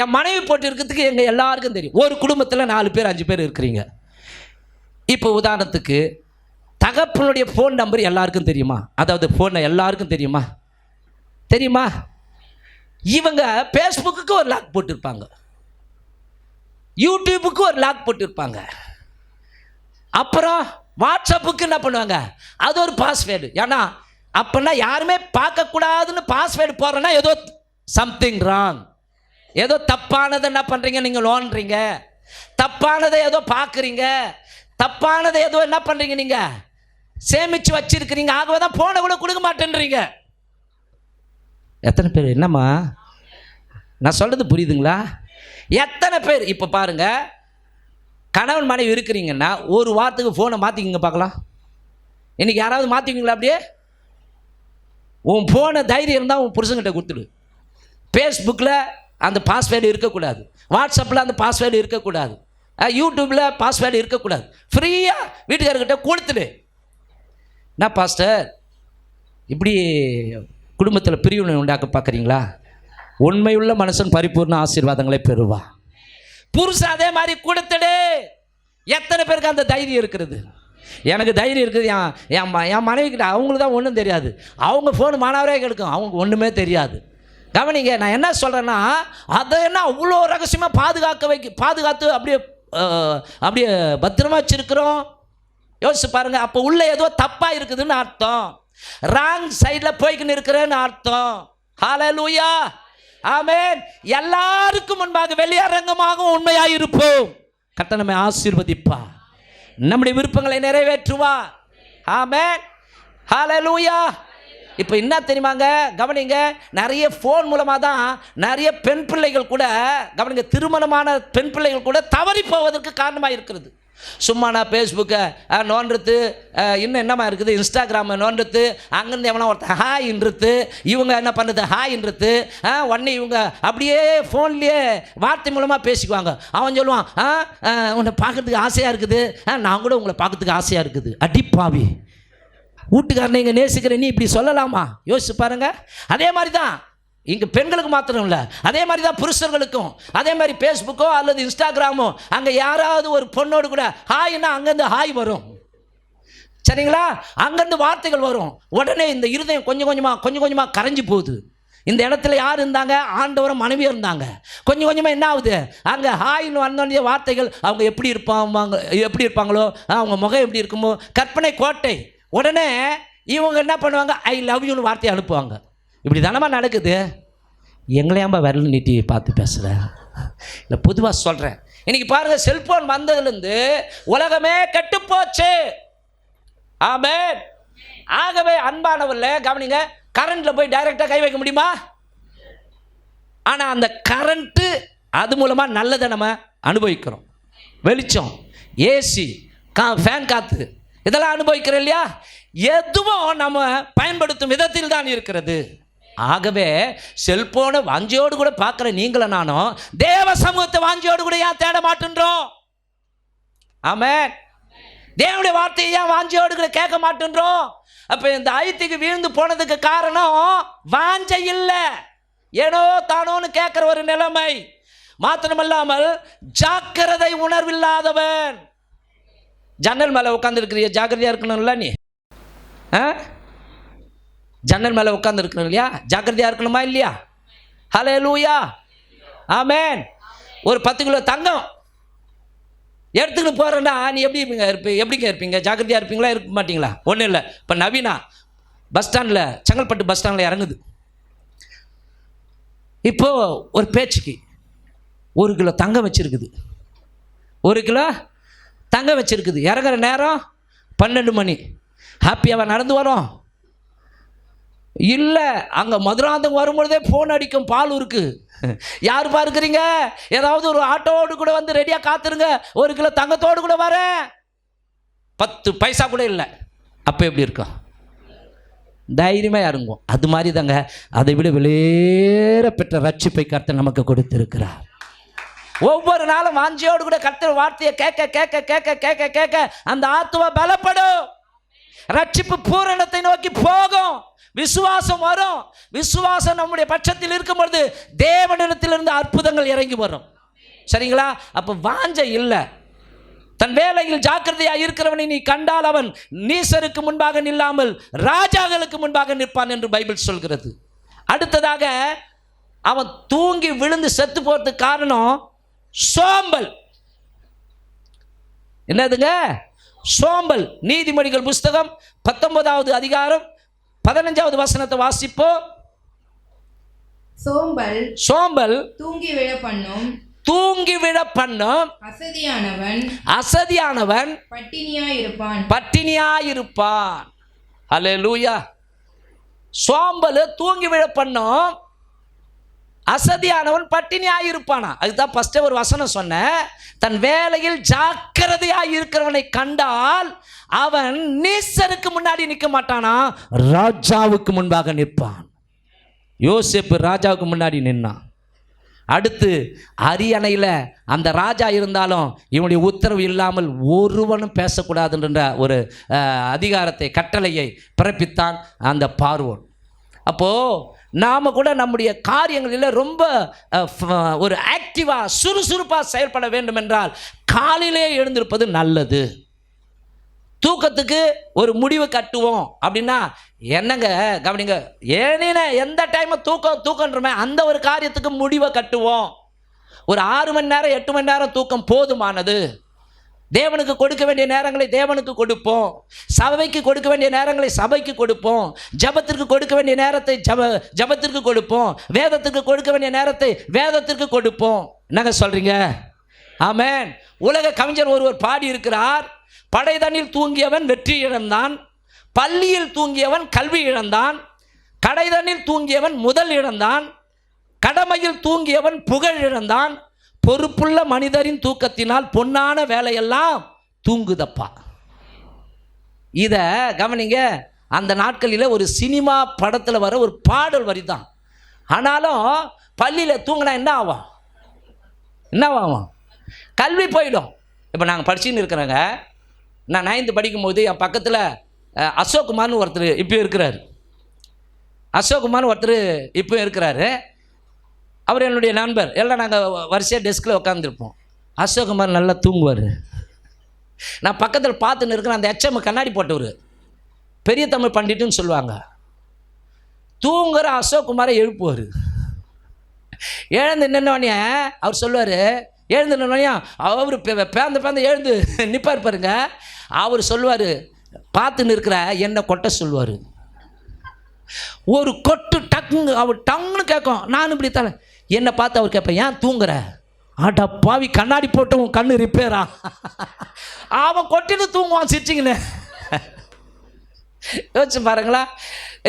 என் மனைவி போட்டு இருக்கிறதுக்கு எங்கள் எல்லாருக்கும் தெரியும். ஒரு குடும்பத்தில் 4 பேர் 5 பேர் இருக்கிறீங்க. இப்போ உதாரணத்துக்கு தகப்பனுடைய ஃபோன் நம்பர் எல்லாருக்கும் தெரியுமா? அதாவது ஃபோனை எல்லாருக்கும் தெரியுமா? தெரியுமா? இவங்க ஃபேஸ்புக்கு ஒரு லாக் போட்டிருப்பாங்க, யூடியூபுக்கு ஒரு லாக் போட்டிருப்பாங்க, அப்புறம் வாட்ஸ்அப்புக்கு என்ன பண்ணுவாங்க, அது ஒரு பாஸ்வேர்டு. ஏன்னா அப்படின்னா யாருமே பார்க்கக்கூடாதுன்னு பாஸ்வேர்டு போடுறேன்னா ஏதோ சம்திங் ராங், ஏதோ தப்பானதை என்ன பண்ணுறீங்க, நீங்கள் நோண்டுறீங்க, தப்பானதை ஏதோ பார்க்குறீங்க, தப்பானதை ஏதோ என்ன பண்ணுறீங்க, நீங்கள் சேமித்து வச்சிருக்கிறீங்க. ஆகவே தான் போனை கூட கொடுக்க மாட்டேன்றீங்க. எத்தனை பேர்? என்னம்மா நான் சொல்கிறது புரியுதுங்களா? எத்தனை பேர்? இப்போ பாருங்கள், கணவன் மனைவி இருக்கிறீங்கன்னா ஒரு வாரத்துக்கு ஃபோனை மாற்றிக்கிங்க பார்க்கலாம். இன்றைக்கி யாராவது மாற்றிக்கிங்களா? அப்படியே உன் ஃபோனை தைரியம் இருந்தால் உன் புருஷன்கிட்ட கொடுத்துடு. ஃபேஸ்புக்கில் அந்த பாஸ்வேர்டு இருக்கக்கூடாது, வாட்ஸ்அப்பில் அந்த பாஸ்வேர்டு இருக்கக்கூடாது, யூடியூப்பில் பாஸ்வேர்டு இருக்கக்கூடாது. ஃப்ரீயாக வீட்டுக்காரர்கிட்ட கொடுத்துடு. என்ன பாஸ்டர் இப்படி குடும்பத்தில் பிரிவினை உண்டாக்க பார்க்குறீங்களா? உண்மையுள்ள மனுஷன் பரிபூர்ண ஆசீர்வாதங்களை பெறுவா. புருஷன் அதே மாதிரி கொடுத்துடு. எத்தனை பேருக்கு அந்த தைரியம் இருக்கிறது? எனக்கு தைரியம் இருக்குது. என் மனைவிக்கிட்ட அவங்களுக்கு தான் ஒன்றும் தெரியாது, அவங்க ஃபோன் மாணவரே கெடுக்கும், அவங்க ஒன்றுமே தெரியாது. கவனிங்க, நான் என்ன சொல்கிறேன்னா, அதை என்ன அவ்வளோ ரகசியமாக பாதுகாத்து அப்படியே பத்திரமா வச்சுருக்கிறோம். யோசிச்சு பாருங்கள். அப்போ உள்ளே ஏதோ தப்பாக இருக்குதுன்னு அர்த்தம், ராங் சைடில் போய்க்குன்னு இருக்கிறேன்னு அர்த்தம். ஹல்லேலூயா, ஆமென். எல்லாருக்கும் முன்பாக வெளியரங்கமாக உண்மையாக இருப்போம். கர்த்தர் நம்மை ஆசீர்வதிப்பா, நம்முடைய விருப்பங்களை நிறைவேற்றுவா. ஆமென், ஹல்லேலூயா. இப்போ என்ன தெரியுமாங்க, கவனிங்க, நிறைய ஃபோன் மூலமாக தான் நிறைய பெண் பிள்ளைகள் கூட, கவனிங்க, திருமணமான பெண் பிள்ளைகள் கூட தவறி போவதற்கு காரணமாக இருக்கிறது. சும்மா நான் ஃபேஸ்புக்கை நோண்டுறது, இன்னும் என்னமா இருக்குது, இன்ஸ்டாகிராமை நோண்டுறது, அங்கேருந்து எவனா ஒருத்தர் ஹாயின்றது, இவங்க என்ன பண்ணுறது ஹாயின்றது, உடனே இவங்க அப்படியே ஃபோன்லேயே வார்த்தை மூலமாக பேசிக்குவாங்க. அவன் சொல்லுவான், உன்னை பார்க்குறதுக்கு ஆசையாக இருக்குது, நான் கூட உங்களை பார்க்கறதுக்கு ஆசையாக இருக்குது. அடிப்பாவி, வீட்டுக்காரனை இங்கே நேசிக்கிறேன் நீ இப்படி சொல்லலாமா? யோசிச்சு பாருங்கள். அதே மாதிரி தான் இங்கே பெண்களுக்கு மாத்திரம் இல்லை, அதே மாதிரி தான் புருஷர்களுக்கும். அதே மாதிரி ஃபேஸ்புக்கோ அல்லது இன்ஸ்டாகிராமோ, அங்கே யாராவது ஒரு பொண்ணோடு கூட ஹாய்னா அங்கேருந்து ஹாய் வரும், சரிங்களா? அங்கேருந்து வார்த்தைகள் வரும். உடனே இந்த இருதயம் கொஞ்சம் கொஞ்சமாக கரைஞ்சி போகுது. இந்த இடத்துல யார் இருந்தாங்க? ஆண்டவரும் மனைவியும் இருந்தாங்க. கொஞ்சம் கொஞ்சமாக என்ன ஆகுது, அங்கே ஹாய்னு வந்தோடைய வார்த்தைகள், அவங்க எப்படி இருப்பாங்களோ, அவங்க முகம் எப்படி இருக்குமோ, கற்பனை கோட்டை. உடனே இவங்க என்ன பண்ணுவாங்க, ஐ லவ் யூன்னு வார்த்தையை அனுப்புவாங்க. இப்படி தானமா நடக்குது. எங்களையாம்பா விரல் நீட்டி பார்த்து பேசுகிறேன், இல்லை பொதுவாக சொல்கிறேன். இன்றைக்கி பாருங்கள், செல்ஃபோன் வந்ததுலேருந்து உலகமே கெட்டுப்போச்சு. ஆமென். ஆகவே அன்பானவர்களே, கவனிங்க, கரண்ட்டில் போய் டைரெக்டாக கை வைக்க முடியுமா? ஆனால் அந்த கரண்ட்டு அது மூலமாக நல்லதை நம்ம அனுபவிக்கிறோம். வெளிச்சம், ஏசி, ஃபேன் காற்று இதெல்லாம் அனுபவிக்கிறோம் இல்லையா? எதுவும் நம்ம பயன்படுத்தும் விதத்தில் தான் இருக்கிறது. ஆகவே செல்போனை வாஞ்சியோடு கூட பார்க்குற நீங்கள நானும் தேவ சமூகத்தை வாஞ்சியோடு கூட ஏன் தேட மாட்டேன்றோம்? ஆமென். தேவனுடைய வார்த்தையை ஏன் வாஞ்சியோடு கூட கேட்க மாட்டேன்றோம்? அப்போ இந்த ஐத்திக்கு வீழ்ந்து போனதுக்கு காரணம் வாஞ்சை இல்லை, ஏனோ தானோன்னு கேட்குற ஒரு நிலைமை. மாத்திரமல்லாமல் ஜாக்கிரதை உணர்வில்லாதவன். ஜன்னல் மேலே உட்காந்துருக்கிறிய, ஜாக்கிரதையாக இருக்கணும்ல நீ. ஜன்னல் மேலே உட்காந்துருக்கணும் இல்லையா? ஜாக்கிரதையாக இருக்கணுமா இல்லையா? ஹல்லேலூயா, ஆமென். ஒரு 10 கிலோ தங்கம் எடுத்துக்கிட்டு போகிறேன்னா நீ எப்படிங்க இருப்பீங்க? ஜாக்கிரதையாக இருப்பீங்களா, இருக்க மாட்டீங்களா? ஒன்றும் இல்லை. இப்போ நவீனா பஸ் ஸ்டாண்டில், செங்கல்பட்டு பஸ் ஸ்டாண்டில் இறங்குது. இப்போது ஒரு பேச்சுக்கு 1 கிலோ தங்கம் வச்சுருக்குது. 1 கிலோ தங்கம் வச்சுருக்குது. இறங்குற நேரம் 12 மணி. ஹாப்பியாக நடந்து வரோம் இல்லை, அங்கே மதுராந்தகம் வரும்பொழுதே ஃபோன் அடிக்கும், பாலூருக்கு. யார் பார்க்குறீங்க? ஏதாவது ஒரு ஆட்டோடு கூட வந்து ரெடியாக காத்துருங்க, 1 கிலோ தங்கத்தோடு கூட வரேன். 10 பைசா கூட இல்லை. அப்போ எப்படி இருக்கும்? தைரியமாக இறங்குவோம். அது மாதிரி தாங்க அதை விட வெளியேற பெற்ற ரட்சிப்பை கர்த்தர் நமக்கு கொடுத்திருக்கிறார். ஒவ்வொரு நாளும் வாஞ்சியோடு கூட கர்த்தர் வார்த்தையை கேட்க கேட்க கேட்க கேட்க கேட்க அந்த ஆத்துவ பலப்படும். ரட்சிப்பு பூரணத்தை நோக்கி போகும். விசுவாசம் வரும். விசுவாசம் நம்முடைய பட்சத்தில் இருக்கும் பொழுது தேவனிடத்திலிருந்து அற்புதங்கள் இறங்கி வரும். சரிங்களா? அப்போ வாஞ்சை இல்லை. தன் வேலையில் ஜாக்கிரதையாக இருக்கிறவனை நீ கண்டால் அவன் நீசருக்கு முன்பாக நில்லாமல் ராஜாக்களுக்கு முன்பாக நிற்பான் என்று பைபிள் சொல்கிறது. அடுத்ததாக அவன் தூங்கி விழுந்து செத்து போறதுக்கு காரணம் சோம்பல். என்னதுங்க? சோம்பல். நீதிமொழிகள் புஸ்தகம் 19வது அதிகாரம் 15வது வசனத்தை வாசிப்போம். சோம்பல் தூங்கி விழ பண்ணும். அசதியானவன் பட்டினியாயிருப்பான். ஹல்லேலூயா. சோம்பல் தூங்கி விழ பண்ணும், அசதியானவன் பட்டினியாயிருப்பானா. அதுதான் ஃபர்ஸ்ட் ஒரு வசனம் சொன்னேன். தன் வேலையில் ஜாக்கிரதையாக இருக்கிறவனை கண்டால் அவன் நீசருக்கு முன்னாடி நிற்க மாட்டானா, ராஜாவுக்கு முன்பாக நிற்பான். யோசேப்பு ராஜாவுக்கு முன்னாடி நின்னான். அடுத்து அரியணையில் அந்த ராஜா இருந்தாலும் இவனுடைய உத்தரவு இல்லாமல் ஒருவனும் பேசக்கூடாதுன்ற ஒரு அதிகாரத்தை, கட்டளையை பிறப்பித்தான் அந்த பார்வோன். அப்போது நாம் கூட நம்முடைய காரியங்களில் ரொம்ப ஒரு ஆக்டிவாக சுறுசுறுப்பாக செயல்பட வேண்டும் என்றால் காலையிலே எழுந்திருப்பது நல்லது. தூக்கத்துக்கு ஒரு முடிவு கட்டுவோம் அப்படின்னா என்னங்க கவனிங்க, ஏன்னா எந்த டைமும் தூக்கன்றமே அந்த ஒரு காரியத்துக்கு முடிவை கட்டுவோம். ஒரு 6 மணி நேரம் 8 மணி நேரம் தூக்கம் போதுமானது. தேவனுக்கு கொடுக்க வேண்டிய நேரங்களை தேவனுக்கு கொடுப்போம், சபைக்கு கொடுக்க வேண்டிய நேரங்களை சபைக்கு கொடுப்போம், ஜபத்திற்கு கொடுக்க வேண்டிய நேரத்தை ஜபத்திற்கு கொடுப்போம், வேதத்திற்கு கொடுக்க வேண்டிய நேரத்தை வேதத்திற்கு கொடுப்போம். என்னங்க சொல்றீங்க? ஆமென். உலக கவிஞர் ஒருவர் பாடி இருக்கிறார். படைதனில் தூங்கியவன் வெற்றி இழந்தான், பள்ளியில் தூங்கியவன் கல்வி இழந்தான், கடைதனில் தூங்கியவன் முதல் இழந்தான், கடமையில் தூங்கியவன் புகழ் இழந்தான், பொறுப்புள்ள மனிதரின் தூக்கத்தினால் பொன்னான வேலையெல்லாம் தூங்குதப்பா. இதை கவனிங்க. அந்த நாட்களில் ஒரு சினிமா படத்தில் வர ஒரு பாடல் வரி தான். ஆனாலும் பள்ளியில் தூங்கினா என்ன ஆகும்? கல்வி போயிடும். இப்போ நாங்கள் படிச்சுன்னு இருக்கிறோங்க. நான் 9th படிக்கும்போது என் பக்கத்தில் அசோக்குமார்னு ஒருத்தர் இப்போ இருக்கிறாரு. அவர் என்னுடைய நண்பர். எல்லாம் நாங்கள் வரிசையாக டெஸ்கில் உட்காந்துருப்போம். அசோக்குமார் நல்லா தூங்குவார். நான் பக்கத்தில் பார்த்துன்னு இருக்கிறேன். அந்த HM கண்ணாடி போட்டவர், பெரிய தமிழ் பண்டிட்டுன்னு சொல்லுவாங்க. தூங்குற அசோக்குமாரை எழுப்புவார். எழுந்து நின்னோடனே அவர் சொல்லுவார், எழுந்து நின்னோடனே அவர் பேர்ந்து எழுந்து நிற்பார் பாருங்க. அவர் சொல்லுவார், பார்த்துன்னு இருக்கிற என்ன கொட்ட சொல்லுவார். ஒரு கொட்டு டக்குங்க அவர் டங்குன்னு கேட்கும். நான் இப்படி தலை என்னை பார்த்து அவர் கேட்பேன், ஏன் தூங்குற? ஆட்டா பாவி, கண்ணாடி போட்டு உன் கண்ணு ரிப்பேரா? அவன் கொட்டிட்டு தூங்குவான் சிரிச்சிங்கன்னு. யோசிச்சு பாருங்களா.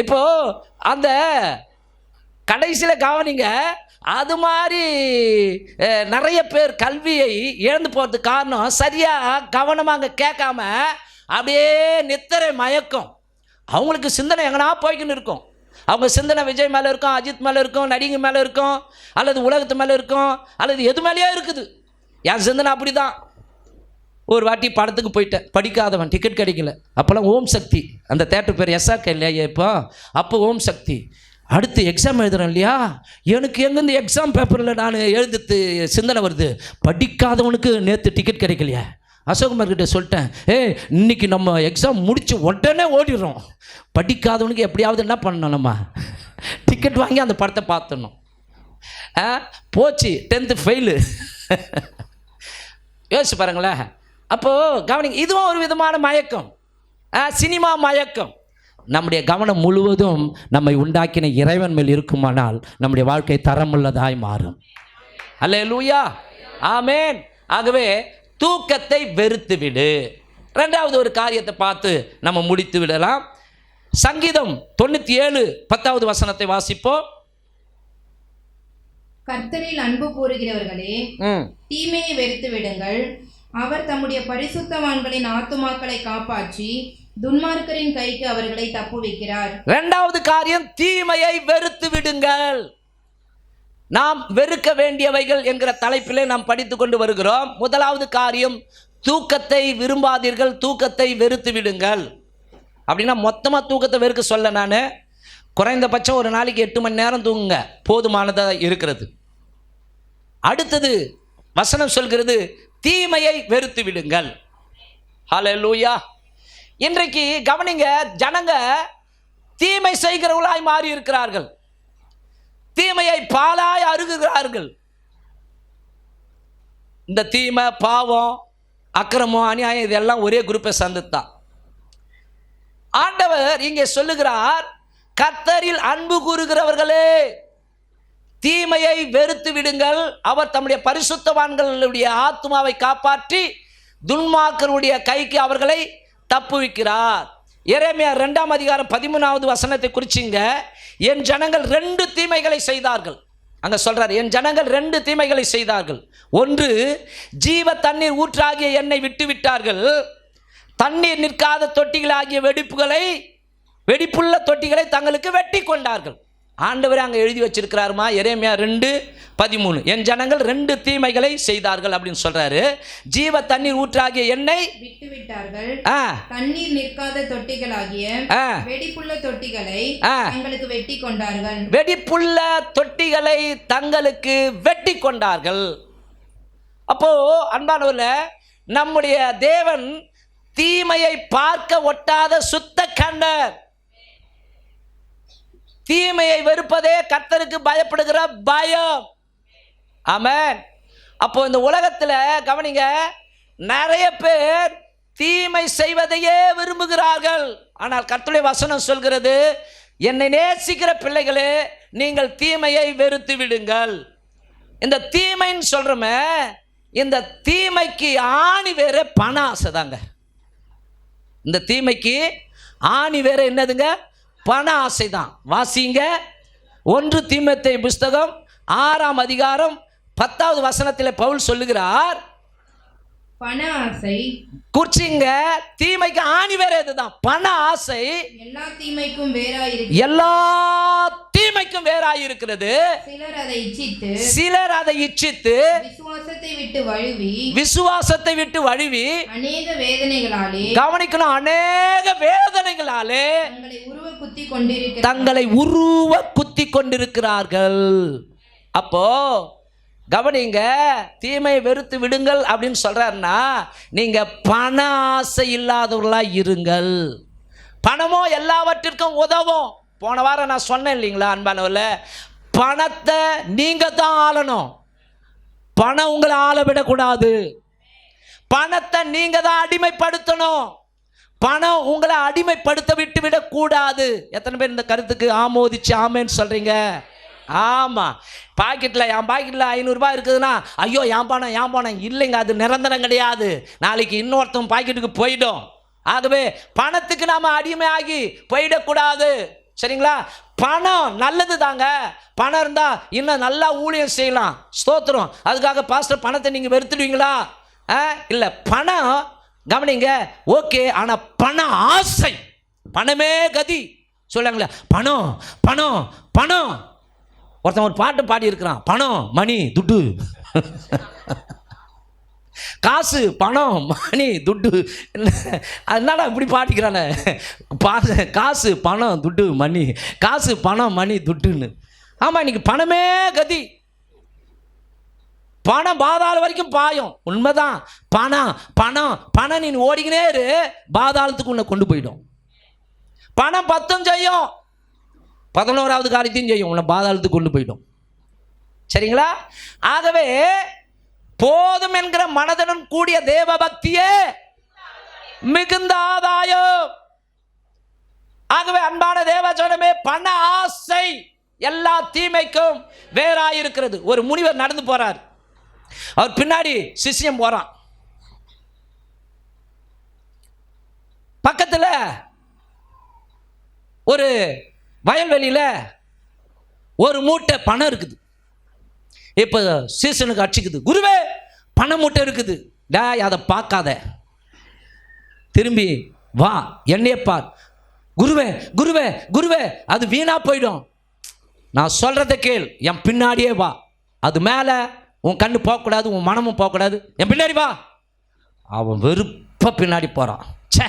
இப்போது அந்த கடைசியில் கவனிங்க, அது மாதிரி நிறைய பேர் கல்வியை இழந்து போகிறதுக்கு காரணம் சரியாக கவனமாக கேட்காம அப்படியே நித்திரை மயக்கம். அவங்களுக்கு சிந்தனை எங்கன்னா போய்க்குன்னு இருக்கும். அவங்க சிந்தனை விஜய் மேலே இருக்கும், அஜித் மேலே இருக்கும், நடிகை மேலே இருக்கும், அல்லது உலகத்து மேலே இருக்கும், அல்லது எது மேலேயே இருக்குது. என் சிந்தனை அப்படி தான். ஒரு வாட்டி படத்துக்கு போயிட்டேன், படிக்காதவன், டிக்கெட் கிடைக்கல. அப்போல்லாம் ஓம் சக்தி, அந்த தேட்டர் பேர் எஸ்ஆர்கே இல்லையா இப்போ, அப்போ ஓம் சக்தி. அடுத்து எக்ஸாம் எழுதுறேன் இல்லையா, எனக்கு எங்கேருந்து எக்ஸாம் பேப்பரில் நான் எழுதுறது சிந்தனை வருது, படிக்காதவனுக்கு நேற்று டிக்கெட் கிடைக்கலையா. அசோக்குமார் கிட்ட சொல்லிட்டேன், இன்னைக்கு நம்ம எக்ஸாம் முடித்து உடனே ஓடிடுறோம், படிக்காதவனுக்கு எப்படியாவது என்ன பண்ணணும், நம்ம டிக்கெட் வாங்கி அந்த படத்தை பார்த்துடணும். போச்சு 10th ஃபெயிலு. யோசிச்சு பாருங்களேன். அப்போது கவனிங்க, இதுவும் ஒரு விதமான மயக்கம், சினிமா மயக்கம். நம்முடைய கவனம் முழுவதும் நம்மை உண்டாக்கின இறைவன் மேல் இருக்குமானால் நம்முடைய வாழ்க்கை தரமுள்ளதாய் மாறும். அல்லேலூயா, ஆமேன். ஆகவே தூக்கத்தை வெறுத்து விடு. ரெண்டாவது ஒரு காரியத்தை பார்த்து நம்ம முடித்து விடலாம். சங்கீதம் 97 10 வாசிப்போம். கர்த்தரில் அன்பு கூறுகிறவர்களே, தீமையை வெறுத்து விடுங்கள். அவர் தம்முடைய பரிசுத்தவான்களின் ஆத்துமாக்களை காப்பாற்றி துன்மார்க்கரின் கைக்கு அவர்களை தப்புவிக்கிறார். இரண்டாவது காரியம், தீமையை வெறுத்து விடுங்கள். நாம் வெறுக்க வேண்டியவைகள் என்கிற தலைப்பிலே நாம் படித்து கொண்டு வருகிறோம். முதலாவது காரியம், தூக்கத்தை விரும்பாதீர்கள், தூக்கத்தை வெறுத்து விடுங்கள். அப்படின்னா மொத்தமாக தூக்கத்தை வெறுக்க சொல்ல, நான் குறைந்தபட்சம் ஒரு நாளைக்கு 8 மணி நேரம் தூங்குங்க, போதுமானதாக இருக்கிறது. அடுத்தது வசனம் சொல்கிறது, தீமையை வெறுத்து விடுங்கள். ஹல்லேலூயா. இன்றைக்கு கவனிங்க, ஜனங்க தீமை செய்கிறவர்களாய் மாறி இருக்கிறார்கள், தீமையை பாலாய் அருகுகிறார்கள். இந்த தீமை, பாவம், அக்கிரமம், அநியாயம் இதெல்லாம் ஒரே குரூப்பை சந்துத்தான். ஆண்டவர் இங்கே சொல்லுகிறார், கர்த்தரில் அன்பு கூறுகிறவர்களே, தீமையை வெறுத்து விடுங்கள். அவர் தம்முடைய பரிசுத்தவான்களுடைய ஆத்துமாவை காப்பாற்றி துன்மார்க்கருடைய கைக்கு அவர்களை தப்புவிக்கிறார். எரேமியா 2:13 குறிச்சிங்க. என் ஜனங்கள் 2 தீமைகளை செய்தார்கள். அங்கே சொல்றார், என் ஜனங்கள் 2 தீமைகளை செய்தார்கள். ஒன்று, ஜீவ தண்ணீர் ஊற்றாகிய என்னை விட்டு விட்டார்கள், தண்ணீர் நிற்காத தொட்டிகளாகிய வெடிப்புள்ள தொட்டிகளை தங்களுக்கு வெட்டி கொண்டார்கள். ஆண்டவரே அங்கே எழுதி வச்சிருக்கிறாருமா, எரேமியா 2:13. என் ஜனங்கள் 2 தீமைகளை செய்தார்கள் அப்படின்னு சொல்றாரு. ஜீவ தண்ணீர் ஊற்றாகிய என்னை விட்டு விட்டார்கள், தண்ணீர் நிற்காத தொட்டிகளாகிய வெடிப்புள்ள தொட்டிகளை தங்களுக்கு வெட்டி கொண்டார்கள். வெடிப்புள்ள தொட்டிகளை தங்களுக்கு வெட்டி கொண்டார்கள். அப்போ அன்பானவர்களே, நம்முடைய தேவன் தீமையை பார்க்க ஒட்டாத சுத்த கண்டர். தீமையை வெறுப்பதே கர்த்தருக்கு பயப்படுகிற பயம். ஆமென். அப்போ இந்த உலகத்தில் கவனிங்க, நிறைய பேர் தீமை செய்வதையே விரும்புகிறார்கள். ஆனால் கர்த்தருடைய வசனம் சொல்கிறது, என்னை நேசிக்கிற பிள்ளைகளே, நீங்கள் தீமையை வெறுத்து விடுங்கள். இந்த தீமைன்னு சொல்றோமே, இந்த தீமைக்கு ஆணி வேற பண ஆசை தாங்க. இந்த தீமைக்கு ஆணி வேற என்னதுங்க? பண ஆசை தான். வாசிங்க 1 தீமோத்தேயு புஸ்தகம் 6:10 பவுல் சொல்லுகிறார், பண ஆசை குறிச்சிங்க. தீமைக்கு ஆணி வேற இதுதான், பண ஆசை. எல்லா தீமைக்கும் வேறாயிருக்கிறது. சிலர் அதை இச்சித்து விசுவாசத்தை விட்டு வழுவி அநேக வேதனைகளாலே, கவனிக்கணும், அநேக வேதனைகளாலே தங்களை உருவ குத்தி கொண்டிருக்கிறார்கள். அப்போ கவனிங்க, தீமையை வெறுத்து விடுங்கள் அப்படின்னு சொல்றாருன்னா, நீங்க பண ஆசை இல்லாதவர்களா இருங்கள். பணமோ எல்லாவற்றிற்கும் உதவும். போன வாரம் நான் சொன்னேன் இல்லைங்களா அன்பானவர்கள, பணத்தை நீங்க தான் ஆளணும், பணம் உங்களை ஆள விடக்கூடாது. பணத்தை நீங்க தான் அடிமைப்படுத்தணும், பணம் உங்களை அடிமைப்படுத்த விட்டு விடக்கூடாது. எத்தனை பேர் இந்த கருத்துக்கு ஆமோதிச்சு ஆமேன்னு சொல்றீங்க? ஆமாம். என் பாக்கெட்டில் 500 ரூபாய் இருக்குதுன்னா, ஐயோ என் பணம் இல்லைங்க, அது நிரந்தரம் கிடையாது, நாளைக்கு இன்னொருத்தன் பாக்கெட்டுக்கு போயிடும். ஆகவே பணத்துக்கு நாம் அடிமையாகி போயிடக்கூடாது. சரிங்களா? பணம் நல்லது தாங்க. பணம் இருந்தால் இன்னும் நல்லா ஊழியம் செய்யலாம். ஸ்தோத்திரம். அதுக்காக பாஸ்டர் பணத்தை நீங்கள் வெறுத்துடுவீங்களா? இல்லை, பணம் கவனிங்க, ஓகே. ஆனால் பண ஆசை, பணமே கதி சொல்லுங்களே. பணம் பணம் பணம். ஒருத்தன் ஒரு பாட்டு பாடி இருக்கிறான், பணம் மணி துட்டு. காசு பணம் மணி துட்டு. அதனால இப்படி பாடிக்கிறானே, காசு பணம் துட்டு மணி, காசு பணம் மணி துட்டுன்னு. ஆமாம், இன்னைக்கு பணமே கதி. பணம் பாதாள வரைக்கும் பாயும். உண்மைதான். பணம் பணம் பணம் நீ ஓடிக்கினே இரு, பாதாளத்துக்கு உன்னை கொண்டு போயிடும். பணம் 10 செய்யும், 11வது காரியத்தையும் செய்யும், உன்னை பாதாளத்துக்கு கொண்டு போயிடும். சரிங்களா? ஆகவே போதும் என்கிற மனதுடன் கூடிய தேவ பக்தியே மிகுந்த ஆதாயம். ஆகவே அன்பான தேவஜனமே, பண ஆசை எல்லா தீமைக்கும் வேறாயிருக்கிறது. ஒரு முனிவர் நடந்து போறார், அவர் பின்னாடி சிஷ்யன் போறான். பக்கத்தில் ஒரு வயல்வெளியில் ஒரு மூட்டை பணம் இருக்குது. இப்போ சீசனுக்கு அடிச்சுக்குது, குருவே பண மூட்டை இருக்குது. டேய், அதை பார்க்காத, திரும்பி வா, என்னையே பார். குருவே குருவே குருவே, அது வீணா போயிடும். நான் சொல்கிறத கேள், என் பின்னாடியே வா. அது மேலே உன் கண்ணு போகக்கூடாது, உன் மனமும் போகக்கூடாது, என் பின்னாடி வா. அவன் வெறுப்ப பின்னாடி போகிறான். சே,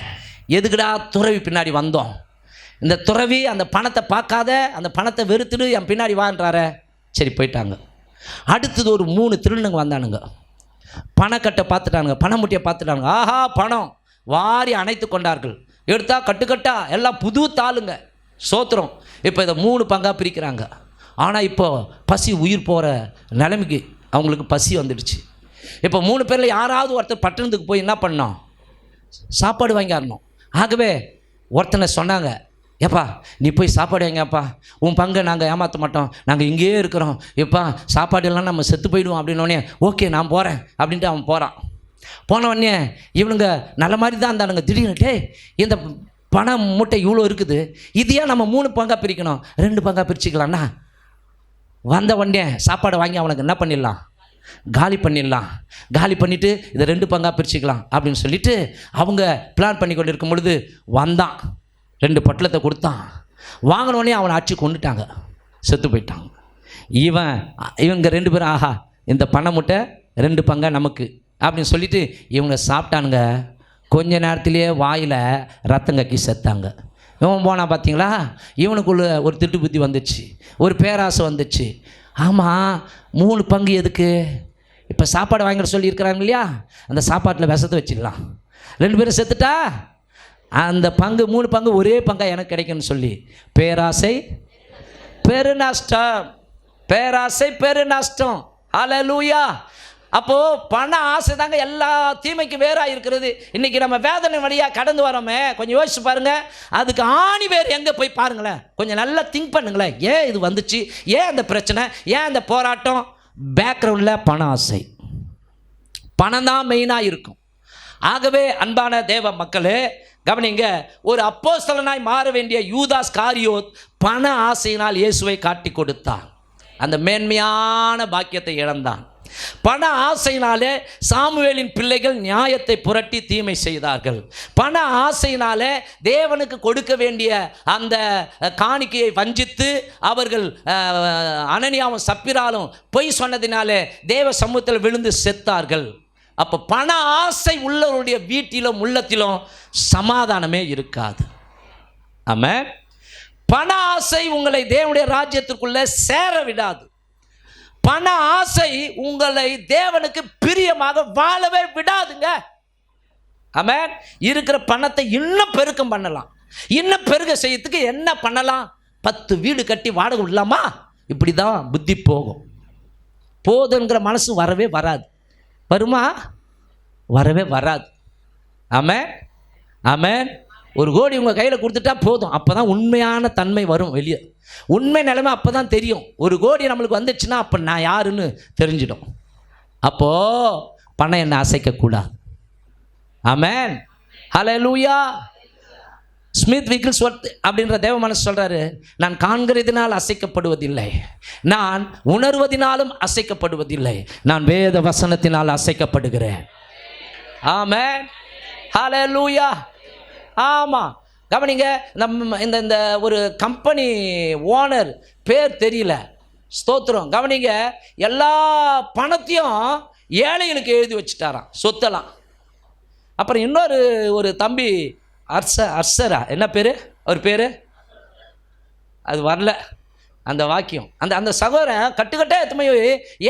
எதுக்குடா துறவி பின்னாடி வந்தோம்? இந்த துறவி அந்த பணத்தை பார்க்காத, அந்த பணத்தை வெறுத்துடு, என் பின்னாடி வான்றார. சரி, போயிட்டாங்க. அடுத்தது ஒரு 3 திருடனுங்க வந்தானுங்க. பணக்கட்டை பார்த்துட்டானுங்க, பணமுட்டியை பார்த்துட்டானுங்க. ஆஹா, பணம் வாரி அணைத்து கொண்டார்கள். எடுத்தா கட்டுக்கட்டா எல்லாம் புது தாளுங்க. சோத்திரம். இப்போ இதை 3 பங்காக பிரிக்கிறாங்க. ஆனால் இப்போ பசி உயிர் போகிற நிலைமைக்கு அவங்களுக்கு பசி வந்துடுச்சு. இப்போ 3 பேரில் யாராவது ஒருத்தர் பட்டணத்துக்கு போய் என்ன பண்ணோம்? சாப்பாடு வாங்கிடணும். ஆகவே ஒருத்தனை சொன்னாங்க, ஏப்பா நீ போய் சாப்பாடு வாங்கப்பா, உன் பங்கை நாங்கள் ஏமாற்ற மாட்டோம், நாங்கள் இங்கேயே இருக்கிறோம், எப்பா சாப்பாடு இல்லைன்னா நம்ம செத்து போயிடுவோம் அப்படின்னோடனே, ஓகே நான் போகிறேன் அப்படின்ட்டு அவன் போகிறான். போனவொடனே இவனுங்க நல்ல மாதிரி தான் இருந்தானுங்க. திடீர்னுட்டே இந்த பணம் மூட்டை இவ்வளோ இருக்குது, இது ஏன் நம்ம 3 பங்காக பிரிக்கணும், 2 பங்காக பிரிச்சுக்கலாம்னா, வந்த உடனே சாப்பாடை வாங்கி அவனுக்கு என்ன பண்ணிடலாம், காலி பண்ணிடலாம். காலி பண்ணிவிட்டு இதை 2 பங்காக பிரிச்சுக்கலாம் அப்படின்னு சொல்லிவிட்டு அவங்க பிளான் பண்ணி கொண்டு இருக்கும் பொழுது வந்தான். 2 பொட்டலத்தை கொடுத்தான். வாங்கினோடனே அவனை அடிச்சு கொண்டுட்டாங்க, செத்து போயிட்டாங்க. இவங்க 2 பேரும், ஆஹா இந்த பண மூட்டை 2 பங்கா நமக்கு அப்படின்னு சொல்லிட்டு இவங்க சாப்பிட்டானுங்க. கொஞ்ச நேரத்திலேயே வாயில் ரத்தம் கக்கி செத்தாங்க. இவன் போனால் பார்த்தீங்களா, இவனுக்குள்ள ஒரு திட்டு புத்தி வந்துச்சு, ஒரு பேராசை வந்துச்சு. ஆமாம், 3 பங்கு எதுக்கு? இப்போ சாப்பாடு வாங்கிட்டு சொல்லியிருக்கிறாங்க இல்லையா, அந்த சாப்பாட்டில் விஷத்தை வச்சிடலாம். 2 பேரும் செத்துட்டா அந்த பங்கு 3 பங்கு ஒரே பங்காக எனக்கு கிடைக்குன்னு சொல்லி பேராசை பெருநஷ்டம், பேராசை பெருநஷ்டம். ஹல்லேலூயா. அப்போது பண ஆசை தாங்க எல்லா தீமைக்கும் வேறாக இருக்கிறது. இன்றைக்கி நம்ம வேதனை வழியாக கடந்து வரோமே, கொஞ்சம் யோசிச்சு பாருங்கள். அதுக்கு ஆணி வேறு எங்கே போய் பாருங்களேன், கொஞ்சம் நல்லா திங்க் பண்ணுங்களேன். ஏன் இது வந்துச்சு, ஏன் அந்த பிரச்சனை, ஏன் அந்த போராட்டம்? பேக்ரவுண்டில் பண ஆசை, பணம் தான் மெயினாக இருக்கும். ஆகவே அன்பான தேவ மக்களே கவனிங்க, ஒரு அப்போஸ்தலனாய் மாற வேண்டிய யூதாஸ் காரியோத் பண ஆசையினால் இயேசுவை காட்டி கொடுத்தான். அந்த மேன்மையான பாக்கியத்தை இழந்தான். பண ஆசையினாலே சாமுவேலின் பிள்ளைகள் நியாயத்தை புரட்டி தீமை செய்தார்கள். பண ஆசையினாலே தேவனுக்கு கொடுக்க வேண்டிய அந்த காணிக்கையை வஞ்சித்து அவர்கள் அனனியாவும் சப்பிராலும் பொய் சொன்னதினாலே தேவ சமூகத்தில் விழுந்து செத்தார்கள். அப்போ பண ஆசை உள்ளவருடைய வீட்டிலும் உள்ளத்திலும் சமாதானமே இருக்காது. ஆமென். பண ஆசை உங்களை தேவனுடைய ராஜ்யத்திற்குள்ளே சேர விடாது. பண ஆசை உங்களை தேவனுக்கு பிரியமாக வாழவே விடாதுங்க. ஆமென். இருக்கிற பணத்தை இன்னும் பெருக்கம் பண்ணலாம், இன்னும் பெருக செய்யறதுக்கு என்ன பண்ணலாம்? 10 வீடு கட்டி வாடகை விடலாமா? இப்படி தான் புத்தி போகும். போதுங்கிற மனசு வரவே வராது. வருமா? வரவே வராது. ஆமென், ஆமென். 1 கோடி உங்கள் கையில் கொடுத்துட்டா போதும், அப்போ தான் உண்மையான தன்மை வரும் வெளியே. உண்மை நிலைமை அப்போ தான் தெரியும். 1 கோடி நம்மளுக்கு வந்துச்சுன்னா அப்போ நான் யாருன்னு தெரிஞ்சிடும். அப்போது பணம் என்ன அசைக்கக்கூடாது. ஆமென், ஹல்லேலூயா. ஸ்மித் விக்கிள்ஸ்வர்த் அப்படின்ற தேவ மனசு சொல்கிறாரு, நான் காண்கிறதினால் அசைக்கப்படுவதில்லை, நான் உணர்வதினாலும் அசைக்கப்படுவதில்லை, நான் வேத வசனத்தினால் அசைக்கப்படுகிறேன். ஆமென், ஹல்லேலூயா. ஆமாம், கவனிங்க, நம்ம இந்த ஒரு கம்பெனி ஓனர் பேர் தெரியல, ஸ்தோத்திரம். கவனிங்க, எல்லா பணத்தையும் ஏழைகளுக்கு எழுதி வச்சுட்டாராம், சொத்தலாம். அப்புறம் இன்னொரு ஒரு தம்பி அர்சரா, என்ன பேர் அவர் பேர், அது வரல அந்த வாக்கியம். அந்த சகோதரன் கட்டுக்கட்டே எத்தமையோ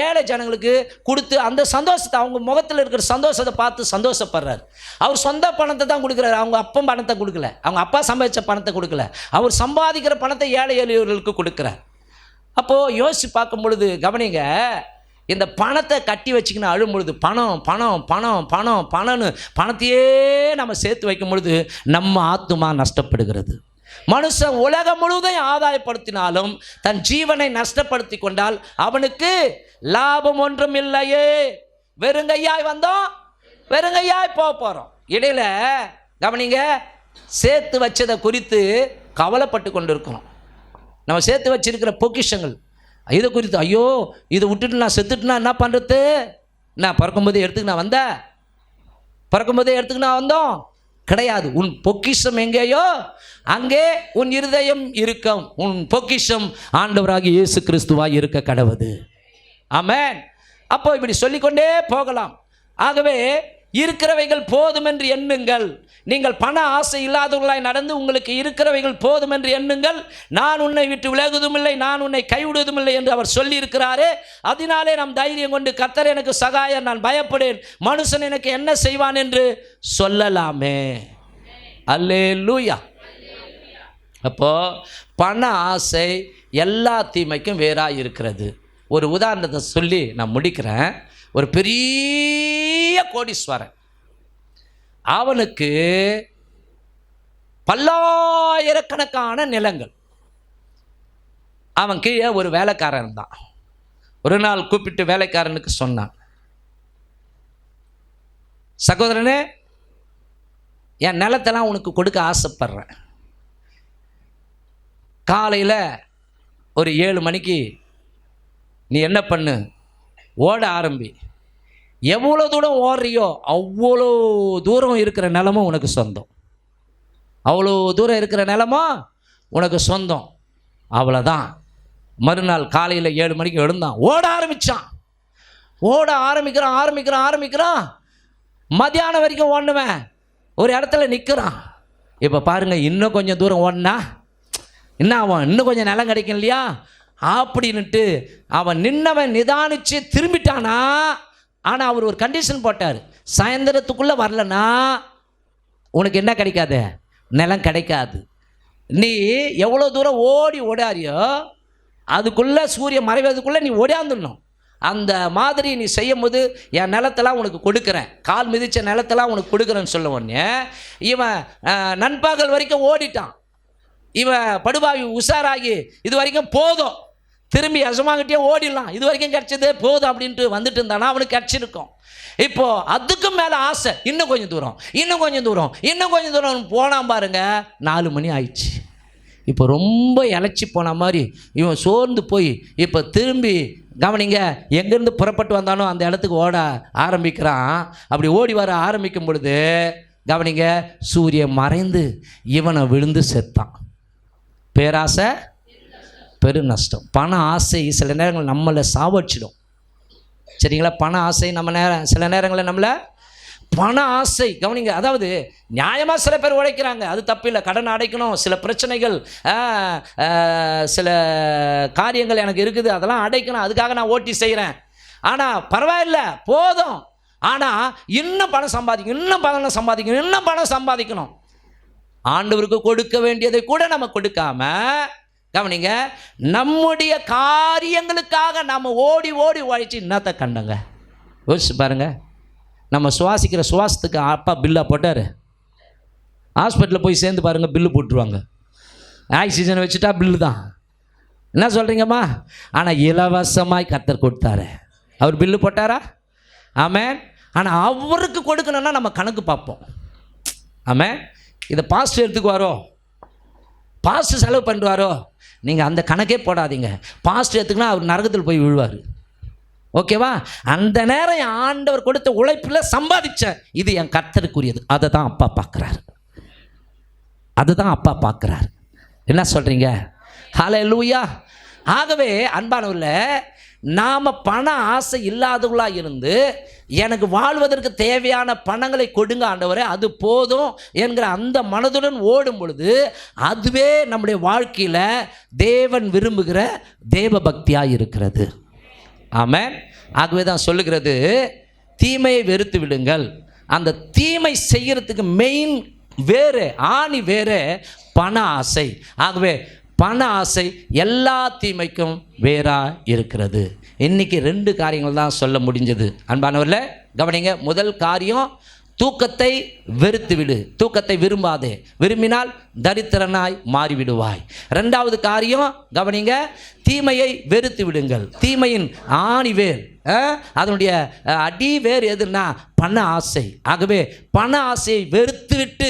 ஏழை ஜனங்களுக்கு கொடுத்து அந்த சந்தோஷத்தை, அவங்க முகத்தில் இருக்கிற சந்தோஷத்தை பார்த்து சந்தோஷப்படுறாரு. அவர் சொந்த பணத்தை தான் கொடுக்குறாரு, அவங்க அப்பா பணத்தை கொடுக்கல, அவங்க அப்பா சம்பாதிச்ச பணத்தை கொடுக்கல, அவர் சம்பாதிக்கிற பணத்தை ஏழை எளியவர்களுக்கு கொடுக்குறார். அப்போது யோசித்து பார்க்கும் பொழுது கவனிங்க, இந்த பணத்தை கட்டி வச்சுக்கின்னு அழும் பொழுது பணம் பணம் பணம் பணம் பணம்னு பணத்தையே நம்ம சேர்த்து வைக்கும் பொழுது நம்ம ஆத்துமா நஷ்டப்படுகிறது. மனுஷன் உலகம் முழுவதும் ஆதாயப்படுத்தினாலும் தன் ஜீவனை நஷ்டப்படுத்தி கொண்டால் அவனுக்கு லாபம் ஒன்றும் இல்லையே. வெறுங்கையாய் வந்தோம், வெறுங்கையாய் போக போகிறோம். இடையில கவனிங்க, சேர்த்து வச்சதை குறித்து கவலைப்பட்டு கொண்டு இருக்கணும். நம்ம சேர்த்து வச்சிருக்கிற பொக்கிஷங்கள் இதை குறித்து, ஐயோ இதை விட்டுட்டு நான் செத்துட்டுனா என்ன பண்ணுறது, நான் பிறக்கும்போதே எடுத்துக்கு நான் வந்தேன், பிறக்கும்போதே எடுத்துக்கு நான் வந்தோம் கிடையாது. உன் பொக்கிஷம் எங்கேயோ அங்கே உன் இருதயம் இருக்கும். உன் பொக்கிஷம் ஆண்டவராகிய இயேசு கிறிஸ்துவாய் இருக்க கடவுது. ஆமென். அப்போ இப்படி சொல்லிக்கொண்டே போகலாம். ஆகவே இருக்கிறவைகள் போதும் என்று எண்ணுங்கள். நீங்கள் பண ஆசை இல்லாதவர்களாய் நடந்து உங்களுக்கு இருக்கிறவைகள் போதும் என்று எண்ணுங்கள். நான் உன்னை விட்டு விலகுவதும் இல்லை, நான் உன்னை கைவிடுவதும் இல்லை என்று அவர் சொல்லியிருக்கிறாரே. அதனாலே நாம் தைரியம் கொண்டு கர்த்தர் எனக்கு சகாயர், நான் பயப்படேன், மனுஷன் எனக்கு என்ன செய்வான் என்று சொல்லலாமே. அல்லேலூயா. அப்போ பண ஆசை எல்லா தீமைக்கும் வேறாக இருக்கிறது. ஒரு உதாரணத்தை சொல்லி நான் முடிக்கிறேன். ஒரு பெரிய கோடீஸ்வரன், அவனுக்கு பல்லாயிரக்கணக்கான நிலங்கள், அவன் கீழே ஒரு வேலைக்காரன் தான். ஒரு நாள் கூப்பிட்டு வேலைக்காரனுக்கு சொன்னான், சகோதரனே, என் நிலத்தெல்லாம் உனக்கு கொடுக்க ஆசைப்படுறேன். காலையில் ஒரு 7 மணிக்கு நீ என்ன பண்ணு, ஓட ஆரம்பி. எவ்வளோ தூரம் ஓடுறியோ அவ்வளோ தூரம் இருக்கிற நிலமும் உனக்கு சொந்தம், அவ்வளோ தூரம் இருக்கிற நிலமும் உனக்கு சொந்தம். அவ்வளோதான். மறுநாள் காலையில் 7 மணிக்கு எழுந்தான், ஓட ஆரம்பித்தான். ஓட ஆரம்பிக்கிறான். மத்தியானம் வரைக்கும் ஓடுவேன், ஒரு இடத்துல நிற்கிறான். இப்போ பாருங்கள், இன்னும் கொஞ்சம் தூரம் ஓடினா என்ன அவன், இன்னும் கொஞ்சம் நிலம் கிடைக்கும் இல்லையா அப்படின்னுட்டு அவன் நின்னவன் நிதானித்து திரும்பிட்டானா. ஆனால் அவர் ஒரு கண்டிஷன் போட்டார், சாயந்தரத்துக்குள்ளே வரலன்னா உனக்கு என்ன கிடைக்காது, நிலம் கிடைக்காது. நீ எவ்வளோ தூரம் ஓடாரியோ அதுக்குள்ளே சூரியன் மறைவதுக்குள்ளே நீ ஓடியாந்துடணும். அந்த மாதிரி நீ செய்யும் போது என் நிலத்தெல்லாம் உனக்கு கொடுக்குறேன், கால் மிதித்த நிலத்தெல்லாம் உனக்கு கொடுக்குறேன்னு சொல்ல உடனே இவன் நண்பகல் வரைக்கும் ஓடிட்டான். இவன் படுபாவி உஷாராகி இது வரைக்கும் போதும், திரும்பி எசமாங்கிட்டே ஓடிடலாம், இது வரைக்கும் கிடச்சதே போதும் அப்படின்ட்டு வந்துட்டு இருந்தானா அவனுக்கு கிடச்சிருக்கும். இப்போது அதுக்கும் மேலே ஆசை, இன்னும் கொஞ்சம் தூரம் போனான் பாருங்க. 4 மணி ஆயிடுச்சு. இப்போ ரொம்ப இழைச்சி போன மாதிரி இவன் சோர்ந்து போய் இப்போ திரும்பி கவனிங்க, எங்கேருந்து புறப்பட்டு வந்தானோ அந்த இடத்துக்கு ஓட ஆரம்பிக்கிறான். அப்படி ஓடி வர ஆரம்பிக்கும் பொழுது கவனிங்க, சூரியன் மறைந்து இவனை விழுந்து செத்தான். பேராசை பெரு நஷ்டம். பண ஆசை சில நேரங்கள் நம்மளை சாவடிச்சிடும். சரிங்களா? பண ஆசை சில நேரங்களில் நம்மளை பண ஆசை கவனிங்க. அதாவது நியாயமாக சில பேர் உழைக்கிறாங்க, அது தப்பு இல்லை, கடன் அடைக்கணும், சில பிரச்சனைகள் சில காரியங்கள் எனக்கு இருக்குது, அதெல்லாம் அடைக்கணும், அதுக்காக நான் ஓட்டி செய்கிறேன். ஆனால் பரவாயில்ல, போதும். ஆனால் இன்னும் பணம் சம்பாதிக்கணும். ஆண்டவருக்கு கொடுக்க வேண்டியதை கூட நம்ம கொடுக்காம கவனிங்க, நம்முடைய காரியங்களுக்காக நம்ம ஓடி உழைச்சி என்னத்தை கண்டங்க. யோசிச்சு பாருங்க. நம்ம சுவாசிக்கிற சுவாசத்துக்கு அப்பா பில்லாக போட்டார். ஹாஸ்பிட்டலில் போய் சேர்ந்து பாருங்கள், பில்லு போட்டுருவாங்க. ஆக்சிஜன் வச்சுட்டா பில்லு தான். என்ன சொல்கிறீங்கம்மா? ஆனால் இலவசமாய் கர்த்தர் கொடுத்தாரு. அவர் பில்லு போட்டாரா? ஆமென். ஆனால் அவருக்கு கொடுக்கணும்னா நம்ம கணக்கு பார்ப்போம். ஆமென். இதை பாஸ்டர் எடுத்துக்குவாரோ, பாஸ்டர் செலவு பண்ணுவாரோ, நீங்கள் அந்த கணக்கே போடாதீங்க. பாஸ்டர் எடுத்துக்கினா அவர் நரகத்தில் போய் விழுவார். ஓகேவா? அந்த நேரம் என் ஆண்டவர் கொடுத்த உழைப்பில் சம்பாதிச்சேன், இது என் கர்த்தருக்குரியது. அதை தான் அப்பா பார்க்குறாரு. அதுதான் அப்பா பார்க்குறாரு. என்ன சொல்கிறீங்க? ஹல்லேலூயா. ஆகவே அன்பானவர்களே, நாம் பண ஆசை இல்லாதவர்களாக இருந்து எனக்கு வாழ்வதற்கு தேவையான பணங்களை கொடுங்க ஆண்டவரே, அது போதும் என்கிற அந்த மனதுடன் ஓடும் பொழுது அதுவே நம்முடைய வாழ்க்கையில் தேவன் விரும்புகிற தேவ பக்தியாக இருக்கிறது. ஆமென். ஆகவே தான் சொல்லுகிறது, தீமையை வெறுத்து விடுங்கள். அந்த தீமை செய்கிறதுக்கு மெயின் வேறு, ஆணி வேறு பண ஆசை. ஆகவே பண ஆசை எல்லா தீமைக்கும் வேறா இருக்கிறது. இன்றைக்கி 2 காரியங்கள் தான் சொல்ல முடிஞ்சது. அன்பானவர்களே கவனிங்க. முதல் காரியம், தூக்கத்தை வெறுத்து விடு. தூக்கத்தை விரும்பாதே, விரும்பினால் தரித்திரனாய் மாறிவிடுவாய். 2வது காரியம் கவனிங்க, தீமையை வெறுத்து விடுங்கள். தீமையின் ஆணிவேர், அதனுடைய அடிவேர் எதுன்னா பண ஆசை. ஆகவே பண ஆசையை வெறுத்து விட்டு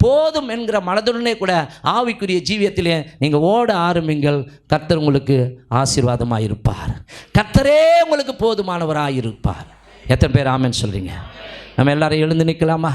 போதும் என்கிற மனதுடனே கூட ஆவிக்குரிய ஜீவியத்திலே நீங்கள் ஓட ஆரம்பிங்கள். கர்த்தர் உங்களுக்கு ஆசீர்வாதமாக இருப்பார். கர்த்தரே உங்களுக்கு போதுமானவராக இருப்பார். எத்தனை பேர் ஆமென் சொல்கிறீங்க? நம்ம எல்லாரும் எழுந்து நிற்கலாமா?